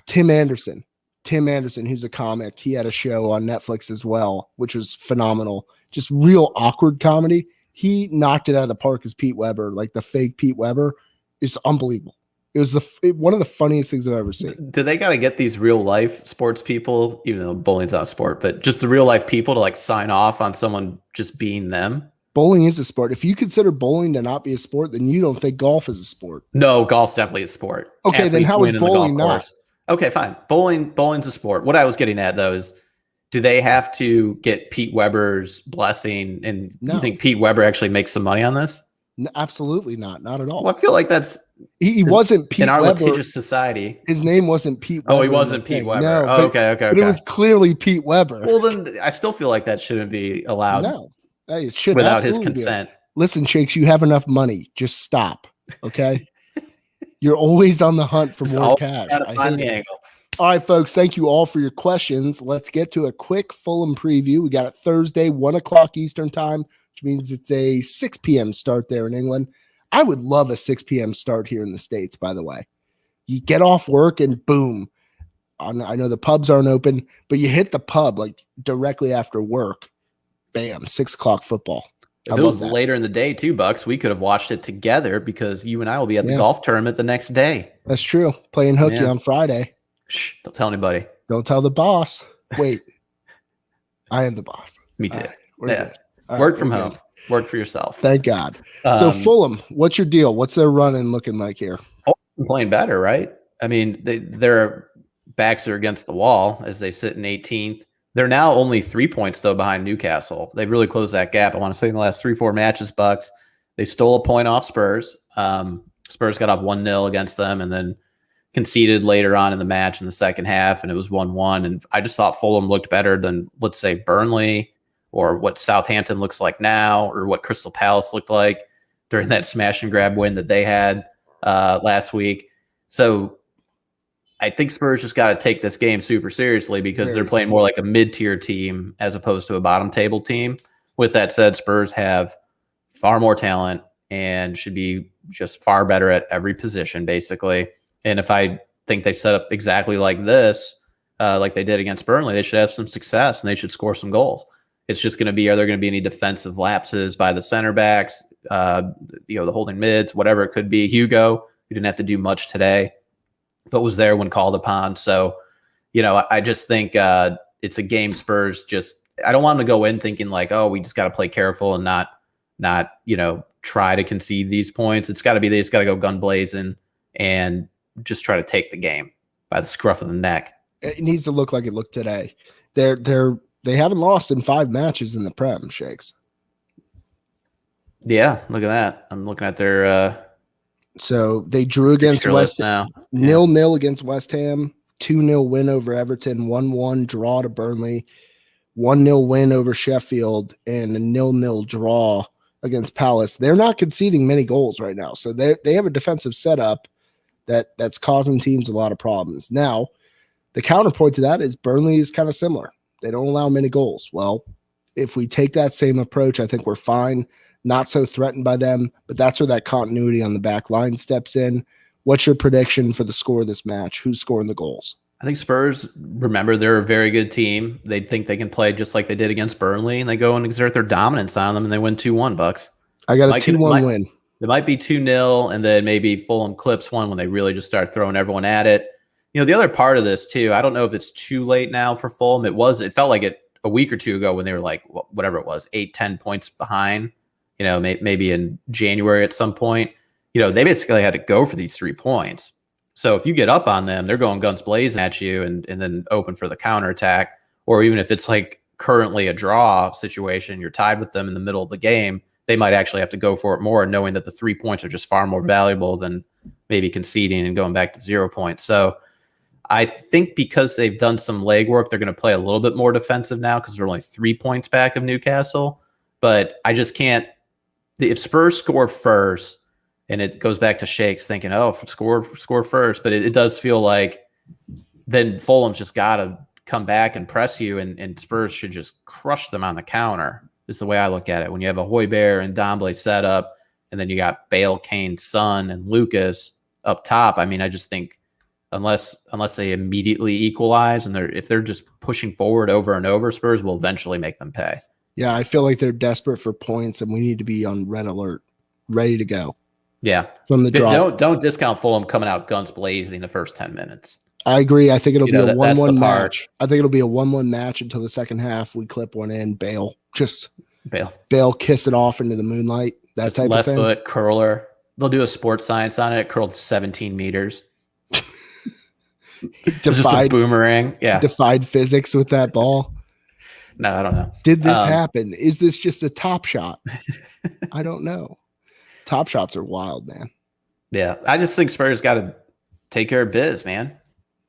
Speaker 2: Tim Anderson. Tim Anderson, who's a comic. He had a show on Netflix as well, which was phenomenal. Just real awkward comedy. He knocked it out of the park as Pete Weber, like the fake Pete Weber. It's unbelievable. It was one of the funniest things I've ever seen.
Speaker 3: Do they got to get these real life sports people, even though bowling's not a sport, but just the real life people to like sign off on someone just being them?
Speaker 2: Bowling is a sport. If you consider bowling to not be a sport, then you don't think golf is a sport.
Speaker 3: No, golf's definitely a sport.
Speaker 2: Okay,
Speaker 3: Athletes
Speaker 2: then how is
Speaker 3: win in the
Speaker 2: bowling
Speaker 3: golf
Speaker 2: not?
Speaker 3: course. Okay, fine. Bowling's a sport. What I was getting at though is, do they have to get Pete Weber's blessing? And
Speaker 2: No.
Speaker 3: you think Pete Weber actually makes some money on this?
Speaker 2: No, absolutely not. Not at all.
Speaker 3: Well, I feel like that's
Speaker 2: he wasn't Pete
Speaker 3: in our
Speaker 2: Weber.
Speaker 3: litigious society.
Speaker 2: His name wasn't Pete Weber.
Speaker 3: Oh, he wasn't Pete Weber.
Speaker 2: No,
Speaker 3: oh, okay.
Speaker 2: But it was clearly Pete Weber.
Speaker 3: Well, then I still feel like that shouldn't be allowed.
Speaker 2: No, it should
Speaker 3: without his
Speaker 2: absolutely be.
Speaker 3: consent.
Speaker 2: Listen, Shakes, you have enough money. Just stop. Okay. You're always on the hunt for
Speaker 3: Just
Speaker 2: more
Speaker 3: always
Speaker 2: cash.
Speaker 3: gotta find the angle.
Speaker 2: All right, folks. Thank you all for your questions. Let's get to a quick Fulham preview. We got it Thursday, 1:00 Eastern time, which means it's a 6 p.m. start there in England. I would love a 6 p.m. start here in the States, by the way. You get off work and boom. I know the pubs aren't open, but you hit the pub like directly after work. Bam, 6 o'clock football.
Speaker 3: If it was later in the day too, Bucks, we could have watched it together because you and I will be at the golf tournament the next day.
Speaker 2: That's true. Playing hooky on Friday.
Speaker 3: Shh, don't tell anybody.
Speaker 2: Don't tell the boss. Wait. I am the boss.
Speaker 3: Me too.
Speaker 2: Right,
Speaker 3: work from home. Work for yourself.
Speaker 2: Thank God. So Fulham, what's your deal? What's their running looking like here?
Speaker 3: Playing better, right? I mean, their backs are against the wall as they sit in 18th. They're now only 3 points, though, behind Newcastle. They've really closed that gap. I want to say in the last 3-4 matches, Bucks, they stole a point off Spurs. Spurs got up 1-0 against them and then conceded later on in the match in the second half, and it was 1-1. And I just thought Fulham looked better than, let's say, Burnley or what Southampton looks like now or what Crystal Palace looked like during that smash and grab win that they had last week. So I think Spurs just got to take this game super seriously because they're playing more like a mid-tier team as opposed to a bottom table team. With that said, Spurs have far more talent and should be just far better at every position, basically. And if I think they set up exactly like this, like they did against Burnley, they should have some success and they should score some goals. It's just going to be, are there going to be any defensive lapses by the center backs, the holding mids, whatever it could be. Hugo, who didn't have to do much today, but was there when called upon. So, I just think it's a game Spurs I don't want them to go in thinking like, oh, we just got to play careful and not try to concede these points. It's got to be, they just got to go gun blazing and just try to take the game by the scruff of the neck.
Speaker 2: It needs to look like it looked today. They haven't lost in 5 matches in the Prem, Shakes.
Speaker 3: Yeah, look at that. I'm looking at their
Speaker 2: so they drew against West
Speaker 3: Ham.
Speaker 2: 0-0 against West Ham, 2-0 win over Everton, 1-1 draw to Burnley, 1-0 win over Sheffield, and a 0-0 draw against Palace. They're not conceding many goals right now. So they have a defensive setup that's causing teams a lot of problems. Now, the counterpoint to that is Burnley is kind of similar. They don't allow many goals. Well, if we take that same approach, I think we're fine. Not so threatened by them, but that's where that continuity on the back line steps in. What's your prediction for the score of this match? Who's scoring the goals?
Speaker 3: I think Spurs, remember, they're a very good team. They think they can play just like they did against Burnley, and they go and exert their dominance on them, and they win 2-1, Bucks.
Speaker 2: I got a 2-1 win.
Speaker 3: It might be 2-0, and then maybe Fulham clips one when they really just start throwing everyone at it. The other part of this, too, I don't know if it's too late now for Fulham. It felt like it a week or two ago when they were like, whatever it was, 8-10 points behind, maybe in January at some point. They basically had to go for these 3 points. So if you get up on them, they're going guns blazing at you and then open for the counterattack. Or even if it's like currently a draw situation, you're tied with them in the middle of the game, they might actually have to go for it more, knowing that the 3 points are just far more valuable than maybe conceding and going back to 0 points. So I think because they've done some legwork, they're going to play a little bit more defensive now because they're only 3 points back of Newcastle. But I just can't. If Spurs score first, and it goes back to Shakes thinking, oh, score first, but it does feel like then Fulham's just got to come back and press you, and Spurs should just crush them on the counter. Is the way I look at it. When you have a Højbjerg and Domblé set up, and then you got Bale, Kane, Son, and Lucas up top. I mean, I just think unless they immediately equalize, and if they're just pushing forward over and over, Spurs will eventually make them pay.
Speaker 2: Yeah, I feel like they're desperate for points, and we need to be on red alert, ready to go.
Speaker 3: Yeah,
Speaker 2: from the drop.
Speaker 3: Don't discount Fulham coming out guns blazing the first 10 minutes.
Speaker 2: I agree. I think it'll be a 1-1 match.
Speaker 3: Part.
Speaker 2: I think it'll be a 1-1 match until the second half. We clip one in. Bale kiss it off into the moonlight. That just type of thing.
Speaker 3: Left foot curler. They'll do a sports science on it. It curled 17 meters. Just a boomerang. Yeah,
Speaker 2: defied physics with that ball.
Speaker 3: No, I don't know.
Speaker 2: Did this happen? Is this just a top shot? I don't know. Top shots are wild, man.
Speaker 3: Yeah, I just think Spurs got to take care of biz, man.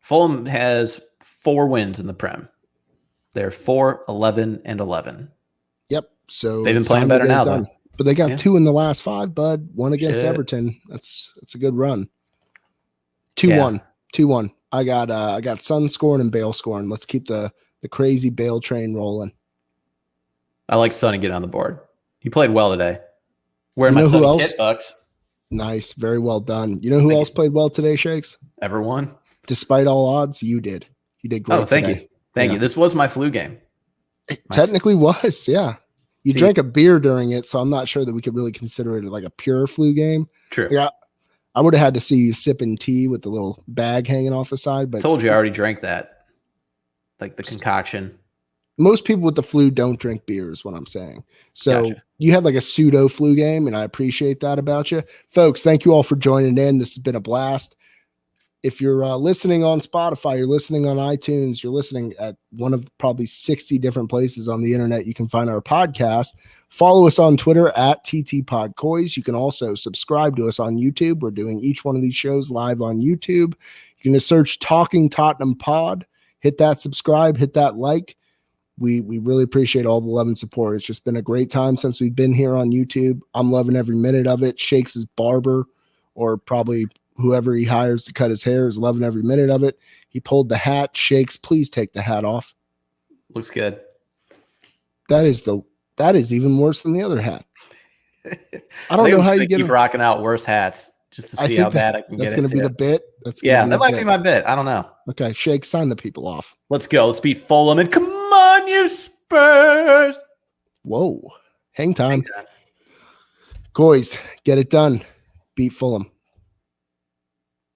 Speaker 3: Fulham has 4 wins in the Prem. They're 4-11-11.
Speaker 2: Yep. So
Speaker 3: they've been playing better now, though.
Speaker 2: But they got 2 in the last 5, bud. 1 against Everton. That's a good run. 2-1. 2-1. I got Son scoring and Bale scoring. Let's keep the crazy Bale train rolling.
Speaker 3: I like Son and get on the board. He played well today. Wearing my Sonny kit, Bucks.
Speaker 2: Nice. Very well done. You know who else played well today, Shakes?
Speaker 3: Everyone.
Speaker 2: Despite all odds, you did. You did great.
Speaker 3: Oh, thank you. Thank you. This was my flu game.
Speaker 2: It technically was, yeah. You drank a beer during it, so I'm not sure that we could really consider it like a pure flu game.
Speaker 3: True.
Speaker 2: Yeah. I would have had to see you sipping tea with the little bag hanging off the side. But
Speaker 3: I told you I already drank that. Like the concoction.
Speaker 2: Most people with the flu don't drink beer is what I'm saying. So you had like a pseudo flu game, and I appreciate that about you. Folks, thank you all for joining in. This has been a blast. If you're listening on Spotify, you're listening on iTunes, you're listening at one of probably 60 different places on the internet you can find our podcast. Follow us on Twitter at TTPodCoys. You can also subscribe to us on YouTube. We're doing each one of these shows live on YouTube. You can just search Talking Tottenham Pod. Hit that subscribe, hit that like. We really appreciate all the love and support. It's just been a great time since we've been here on YouTube. I'm loving every minute of it. Shakes' barber, or probably whoever he hires to cut his hair, is loving every minute of it. He pulled the hat. Shakes, please take the hat off.
Speaker 3: Looks good.
Speaker 2: That is even worse than the other hat. I don't know how you
Speaker 3: keep rocking out worse hats just to see how bad I can get it.
Speaker 2: That's going to be the bit.
Speaker 3: That might be my bit. I don't know.
Speaker 2: Okay, Shake, sign the people off.
Speaker 3: Let's go. Let's beat Fulham and come on, you Spurs.
Speaker 2: Whoa. Hang time. Coys, get it done. Beat Fulham.